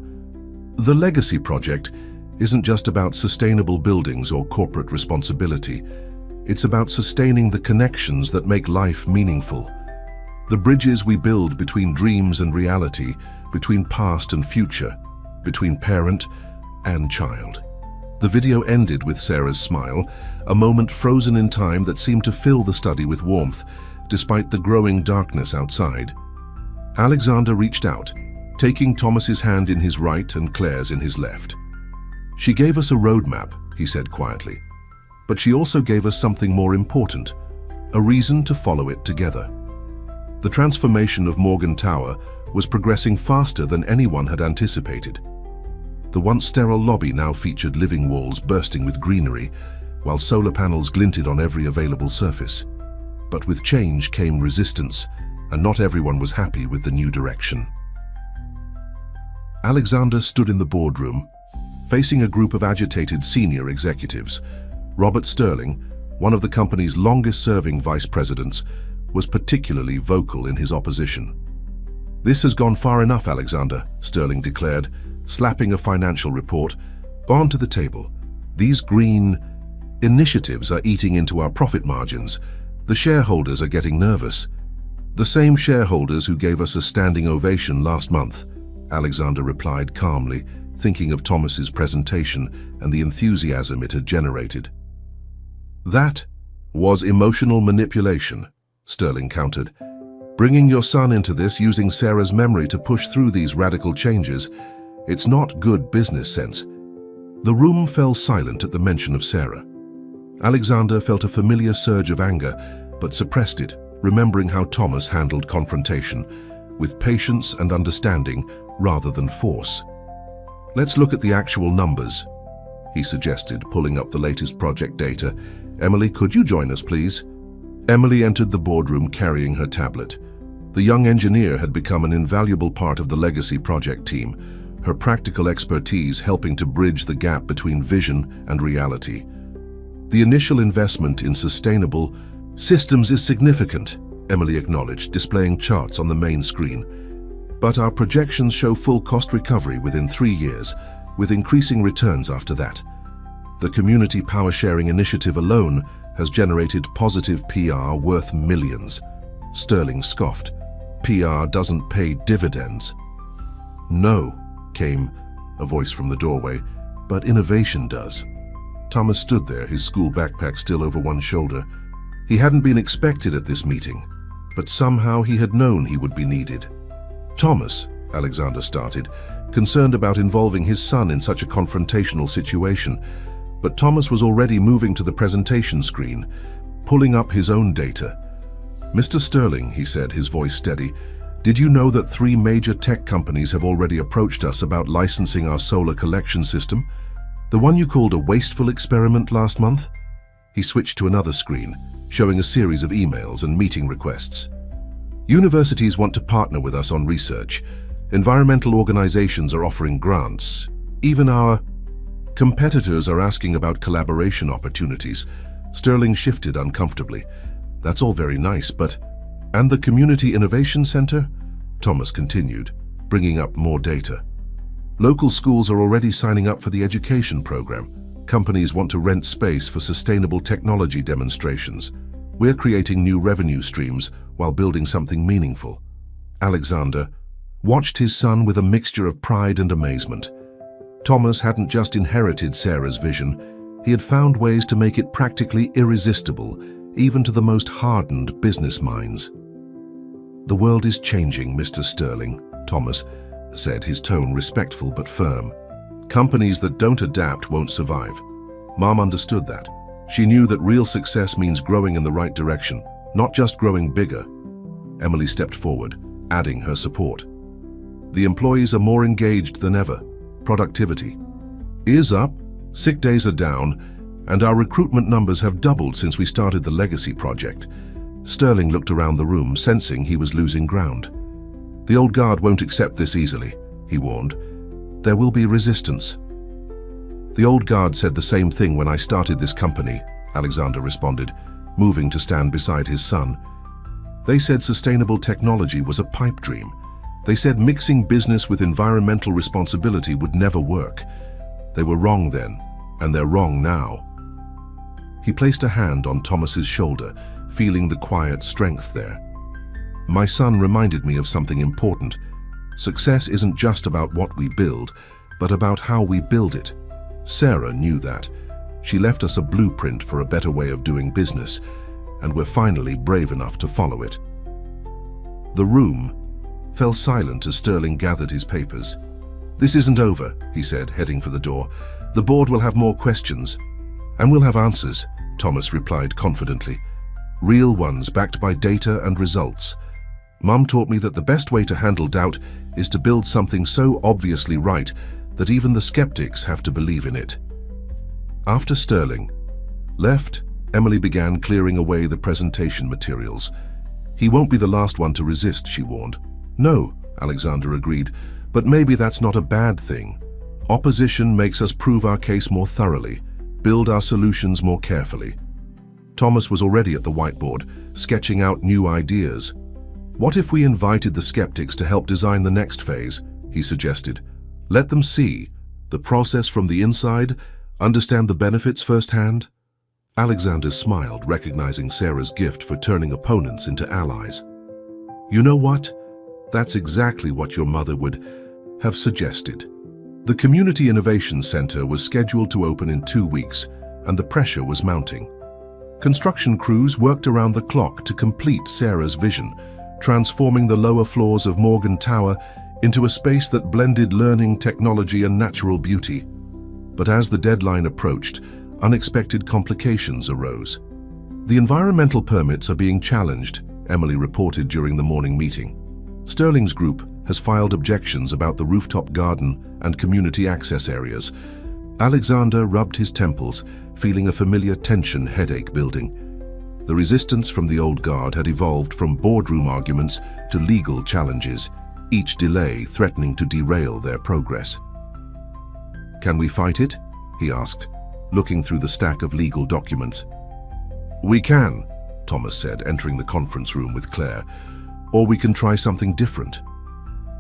The Legacy Project isn't just about sustainable buildings or corporate responsibility. It's about sustaining the connections that make life meaningful. The bridges we build between dreams and reality, between past and future, between parent and child. The video ended with Sarah's smile, a moment frozen in time that seemed to fill the study with warmth, despite the growing darkness outside. Alexander reached out, taking Thomas's hand in his right and Claire's in his left. "She gave us a roadmap," he said quietly, "but she also gave us something more important, a reason to follow it together." The transformation of Morgan Tower was progressing faster than anyone had anticipated. The once sterile lobby now featured living walls bursting with greenery, while solar panels glinted on every available surface. But with change came resistance, and not everyone was happy with the new direction. Alexander stood in the boardroom, facing a group of agitated senior executives. Robert Sterling, one of the company's longest-serving vice presidents, was particularly vocal in his opposition. "This has gone far enough, Alexander," Sterling declared, slapping a financial report onto the table. "These green initiatives are eating into our profit margins. The shareholders are getting nervous." "The same shareholders who gave us a standing ovation last month," Alexander replied calmly, thinking of Thomas's presentation and the enthusiasm it had generated. "That was emotional manipulation," Sterling countered. "Bringing your son into this, using Sarah's memory to push through these radical changes, it's not good business sense." The room fell silent at the mention of Sarah. Alexander felt a familiar surge of anger, but suppressed it, remembering how Thomas handled confrontation, with patience and understanding rather than force. "Let's look at the actual numbers," he suggested, pulling up the latest project data. "Emily, could you join us, please?" Emily entered the boardroom carrying her tablet. The young engineer had become an invaluable part of the Legacy Project team, her practical expertise helping to bridge the gap between vision and reality. "The initial investment in sustainable systems is significant," Emily acknowledged, displaying charts on the main screen. "But our projections show full cost recovery within 3 years, with increasing returns after that. The Community Power Sharing Initiative alone has generated positive PR worth millions." Sterling scoffed. "PR doesn't pay dividends." "No," came a voice from the doorway, "but innovation does." Thomas stood there, his school backpack still over one shoulder. He hadn't been expected at this meeting, but somehow he had known he would be needed. "Thomas," Alexander started, concerned about involving his son in such a confrontational situation, but Thomas was already moving to the presentation screen, pulling up his own data. "Mr. Sterling," he said, his voice steady, "did you know that 3 major tech companies have already approached us about licensing our solar collection system? The one you called a wasteful experiment last month?" He switched to another screen, showing a series of emails and meeting requests. "Universities want to partner with us on research. Environmental organizations are offering grants. Even our competitors are asking about collaboration opportunities." Sterling shifted uncomfortably. "That's all very nice, but..." And the Community Innovation Center? Thomas continued, bringing up more data. Local schools are already signing up for the education program. Companies want to rent space for sustainable technology demonstrations. We're creating new revenue streams while building something meaningful. Alexander watched his son with a mixture of pride and amazement. Thomas hadn't just inherited Sarah's vision, he had found ways to make it practically irresistible, even to the most hardened business minds. "The world is changing, Mr. Sterling," Thomas said, his tone respectful but firm. "Companies that don't adapt won't survive." Mom understood that. She knew that real success means growing in the right direction, not just growing bigger. Emily stepped forward, adding her support. "The employees are more engaged than ever. Productivity is up, sick days are down, and our recruitment numbers have doubled since we started the Legacy project." Sterling looked around the room, sensing he was losing ground. "The old guard won't accept this easily," he warned. "There will be resistance." "The old guard said the same thing when I started this company," Alexander responded, moving to stand beside his son. "They said sustainable technology was a pipe dream. They said mixing business with environmental responsibility would never work. They were wrong then, and they're wrong now." He placed a hand on Thomas's shoulder, feeling the quiet strength there. "My son reminded me of something important. Success isn't just about what we build, but about how we build it. Sarah knew that. She left us a blueprint for a better way of doing business, and we're finally brave enough to follow it." The room fell silent as Sterling gathered his papers. "This isn't over," he said, heading for the door. "The board will have more questions, and we'll have answers," Thomas replied confidently. "Real ones backed by data and results. Mum taught me that the best way to handle doubt is to build something so obviously right that even the skeptics have to believe in it." After Sterling left, Emily began clearing away the presentation materials. "He won't be the last one to resist," she warned. "No," Alexander agreed, "but maybe that's not a bad thing. Opposition makes us prove our case more thoroughly, build our solutions more carefully." Thomas was already at the whiteboard, sketching out new ideas. "What if we invited the skeptics to help design the next phase?" he suggested. "Let them see the process from the inside, understand the benefits firsthand." Alexander smiled, recognizing Sarah's gift for turning opponents into allies. "You know what? That's exactly what your mother would have suggested." The Community Innovation Center was scheduled to open in 2 weeks, and the pressure was mounting. Construction crews worked around the clock to complete Sarah's vision, transforming the lower floors of Morgan Tower into a space that blended learning, technology, and natural beauty. But as the deadline approached, unexpected complications arose. "The environmental permits are being challenged," Emily reported during the morning meeting. "Sterling's group has filed objections about the rooftop garden and community access areas." Alexander rubbed his temples, feeling a familiar tension headache building. The resistance from the old guard had evolved from boardroom arguments to legal challenges, each delay threatening to derail their progress. "Can we fight it?" he asked, looking through the stack of legal documents. "We can," Thomas said, entering the conference room with Claire. "Or we can try something different."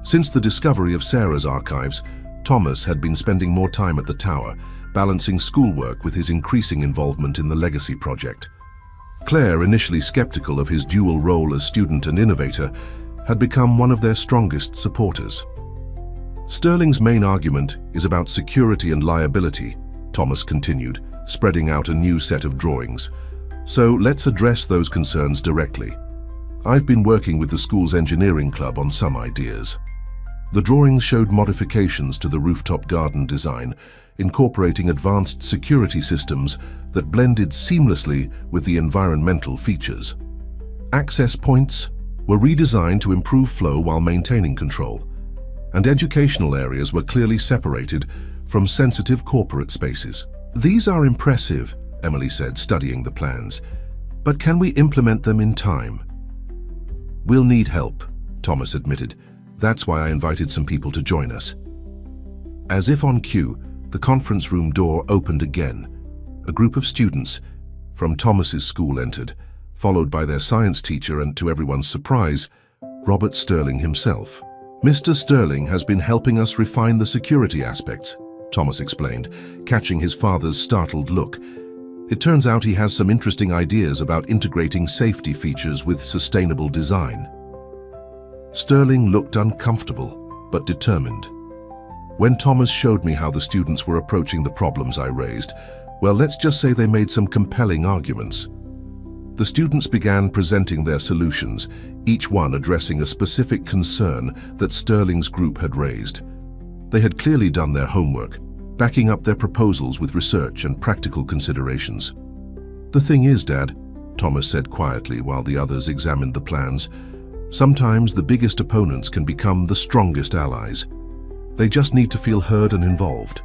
Since the discovery of Sarah's archives, Thomas had been spending more time at the tower, balancing schoolwork with his increasing involvement in the Legacy project. Claire, initially skeptical of his dual role as student and innovator, had become one of their strongest supporters. "Sterling's main argument is about security and liability," Thomas continued, spreading out a new set of drawings. "So let's address those concerns directly. I've been working with the school's engineering club on some ideas." The drawings showed modifications to the rooftop garden design, incorporating advanced security systems that blended seamlessly with the environmental features. Access points were redesigned to improve flow while maintaining control, and educational areas were clearly separated from sensitive corporate spaces. "These are impressive," Emily said, studying the plans, "but can we implement them in time?" "We'll need help," Thomas admitted. "That's why I invited some people to join us." As if on cue, the conference room door opened again. A group of students from Thomas's school entered, followed by their science teacher and, to everyone's surprise, Robert Sterling himself. "Mr. Sterling has been helping us refine the security aspects," Thomas explained, catching his father's startled look. "It turns out he has some interesting ideas about integrating safety features with sustainable design." Sterling looked uncomfortable, but determined. "When Thomas showed me how the students were approaching the problems I raised, well, let's just say they made some compelling arguments." The students began presenting their solutions, each one addressing a specific concern that Sterling's group had raised. They had clearly done their homework, backing up their proposals with research and practical considerations. "The thing is, Dad," Thomas said quietly while the others examined the plans, "sometimes the biggest opponents can become the strongest allies. They just need to feel heard and involved."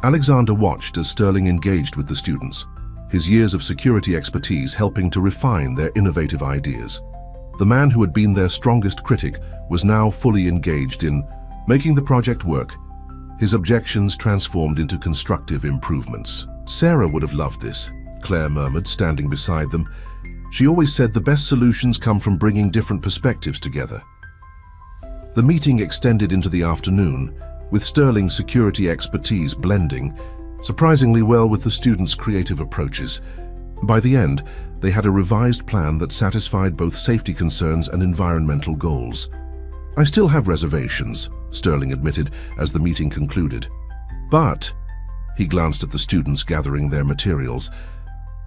Alexander watched as Sterling engaged with the students, his years of security expertise helping to refine their innovative ideas. The man who had been their strongest critic was now fully engaged in making the project work, his objections transformed into constructive improvements. "Sarah would have loved this," Claire murmured, standing beside them. "She always said the best solutions come from bringing different perspectives together." The meeting extended into the afternoon, with Sterling's security expertise blending surprisingly well with the students' creative approaches. By the end, they had a revised plan that satisfied both safety concerns and environmental goals. "I still have reservations," Sterling admitted as the meeting concluded. "But," he glanced at the students gathering their materials,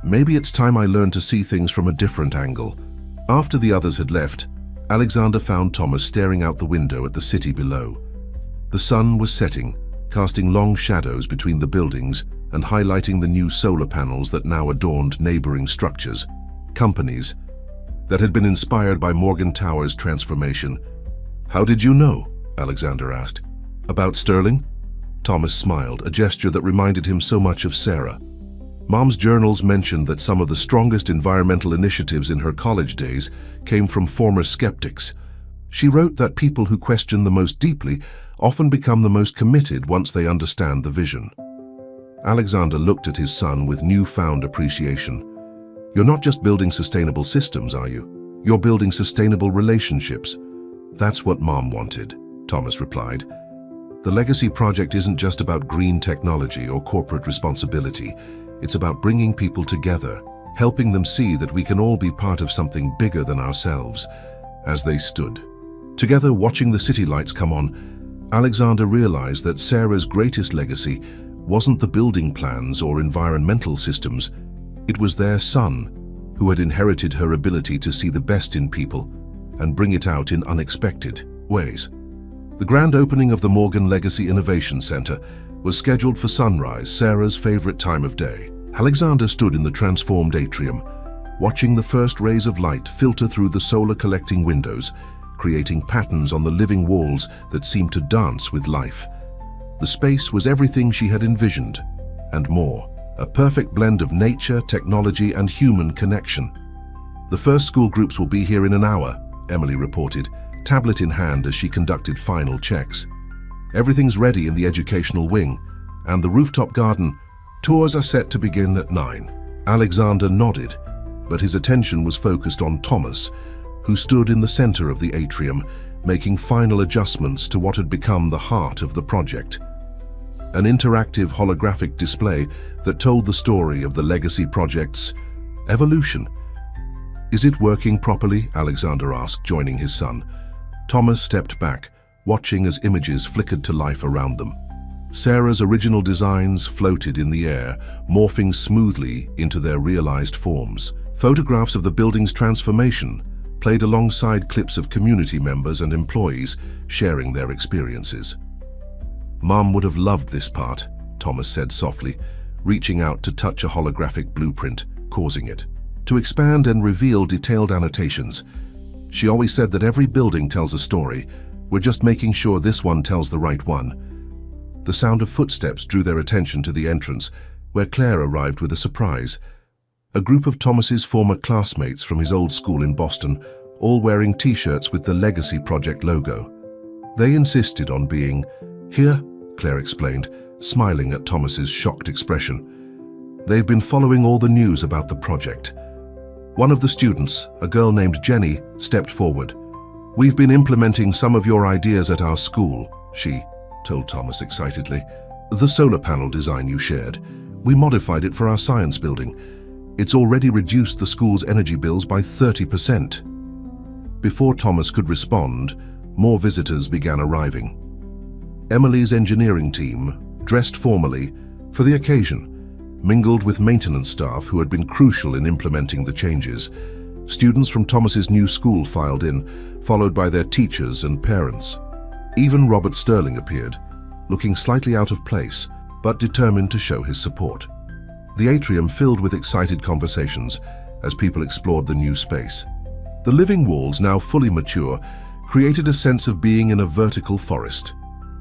"maybe it's time I learned to see things from a different angle." After the others had left, Alexander found Thomas staring out the window at the city below. The sun was setting, casting long shadows between the buildings and highlighting the new solar panels that now adorned neighboring structures, companies that had been inspired by Morgan Tower's transformation. "How did you know?" Alexander asked. "About Sterling?" Thomas smiled, a gesture that reminded him so much of Sarah. Mom's journals mentioned that some of the strongest environmental initiatives in her college days came from former skeptics. She wrote that people who question the most deeply often become the most committed once they understand the vision. Alexander looked at his son with newfound appreciation. "You're not just building sustainable systems, are you? You're building sustainable relationships." "That's what Mom wanted," Thomas replied. "The Legacy Project isn't just about green technology or corporate responsibility. It's about bringing people together, helping them see that we can all be part of something bigger than ourselves." As they stood together watching the city lights come on, Alexander realized that Sarah's greatest legacy wasn't the building plans or environmental systems. It was their son, who had inherited her ability to see the best in people and bring it out in unexpected ways. The grand opening of the Morgan Legacy Innovation Center was scheduled for sunrise, Sarah's favorite time of day. Alexander stood in the transformed atrium, watching the first rays of light filter through the solar-collecting windows, creating patterns on the living walls that seemed to dance with life. The space was everything she had envisioned, and more, a perfect blend of nature, technology, and human connection. "The first school groups will be here in an hour," Emily reported, tablet in hand as she conducted final checks. "Everything's ready in the educational wing, and the rooftop garden tours are set to begin at 9. Alexander nodded, but his attention was focused on Thomas, who stood in the center of the atrium, making final adjustments to what had become the heart of the project. An interactive holographic display that told the story of the Legacy Project's evolution. "Is it working properly?" Alexander asked, joining his son. Thomas stepped back, watching as images flickered to life around them. Sarah's original designs floated in the air, morphing smoothly into their realized forms. Photographs of the building's transformation played alongside clips of community members and employees sharing their experiences. "Mom would have loved this part," Thomas said softly, reaching out to touch a holographic blueprint, causing it to expand and reveal detailed annotations. "She always said that every building tells a story. We're just making sure this one tells the right one." The sound of footsteps drew their attention to the entrance, where Claire arrived with a surprise. A group of Thomas's former classmates from his old school in Boston, all wearing t-shirts with the Legacy Project logo. They insisted on being here, Claire explained, smiling at Thomas's shocked expression. "They've been following all the news about the project. One of the students, a girl named Jenny, stepped forward. "We've been implementing some of your ideas at our school," she told Thomas excitedly. "The solar panel design you shared. We modified it for our science building. It's already reduced the school's energy bills by 30%. Before Thomas could respond, more visitors began arriving. Emily's engineering team, dressed formally for the occasion, mingled with maintenance staff who had been crucial in implementing the changes. Students from Thomas's new school filed in, followed by their teachers and parents. Even Robert Sterling appeared, looking slightly out of place, but determined to show his support. The atrium filled with excited conversations as people explored the new space. The living walls, now fully mature, created a sense of being in a vertical forest.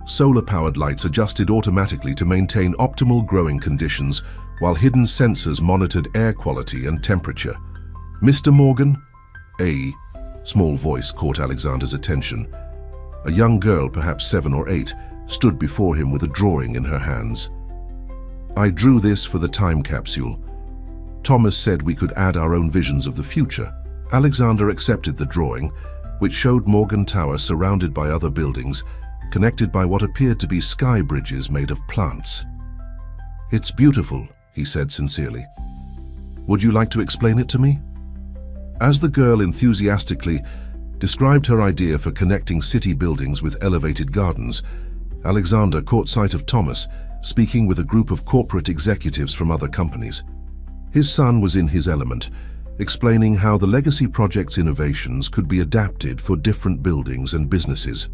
Solar-powered lights adjusted automatically to maintain optimal growing conditions, while hidden sensors monitored air quality and temperature. "Mr. Morgan?" A small voice caught Alexander's attention. A young girl, perhaps 7 or 8, stood before him with a drawing in her hands. "I drew this for the time capsule. Thomas said we could add our own visions of the future." Alexander accepted the drawing, which showed Morgan Tower surrounded by other buildings, connected by what appeared to be sky bridges made of plants. "It's beautiful," he said sincerely. "Would you like to explain it to me?" As the girl enthusiastically described her idea for connecting city buildings with elevated gardens, Alexander caught sight of Thomas speaking with a group of corporate executives from other companies. His son was in his element, explaining how the legacy project's innovations could be adapted for different buildings and businesses.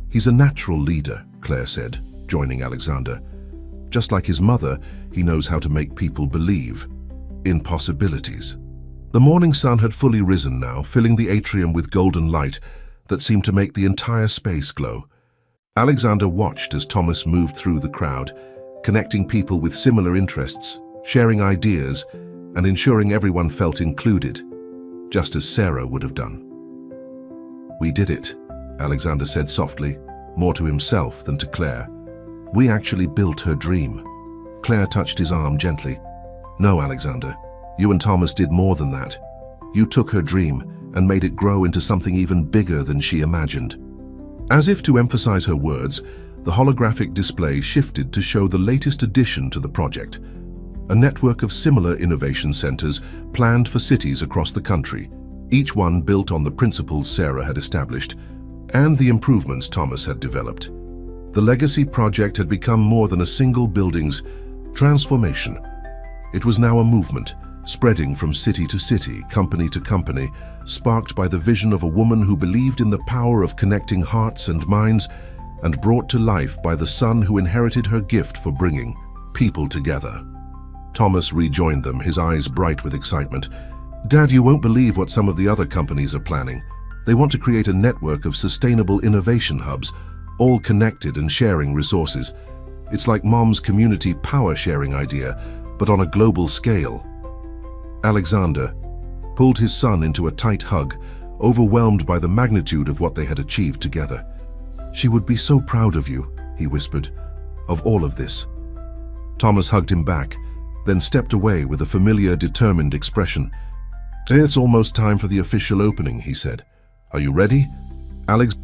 "He's a natural leader," Claire said, joining Alexander. "Just like his mother, he knows how to make people believe in possibilities." The morning sun had fully risen now, filling the atrium with golden light that seemed to make the entire space glow. Alexander watched as Thomas moved through the crowd, connecting people with similar interests, sharing ideas, and ensuring everyone felt included, just as Sarah would have done. "We did it," Alexander said softly, more to himself than to Claire. "We actually built her dream." Claire touched his arm gently. "No, Alexander, you and Thomas did more than that. You took her dream and made it grow into something even bigger than she imagined." As if to emphasize her words, the holographic display shifted to show the latest addition to the project, a network of similar innovation centers planned for cities across the country, each one built on the principles Sarah had established and the improvements Thomas had developed. The legacy project had become more than a single building's transformation. It was now a movement, spreading from city to city, company to company, sparked by the vision of a woman who believed in the power of connecting hearts and minds, and brought to life by the son who inherited her gift for bringing people together. Thomas rejoined them, his eyes bright with excitement. "Dad, you won't believe what some of the other companies are planning. They want to create a network of sustainable innovation hubs, all connected and sharing resources. It's like Mom's community power-sharing idea, but on a global scale." Alexander pulled his son into a tight hug, overwhelmed by the magnitude of what they had achieved together. "She would be so proud of you," he whispered, "of all of this." Thomas hugged him back, then stepped away with a familiar, determined expression. "It's almost time for the official opening," he said. "Are you ready?" Alex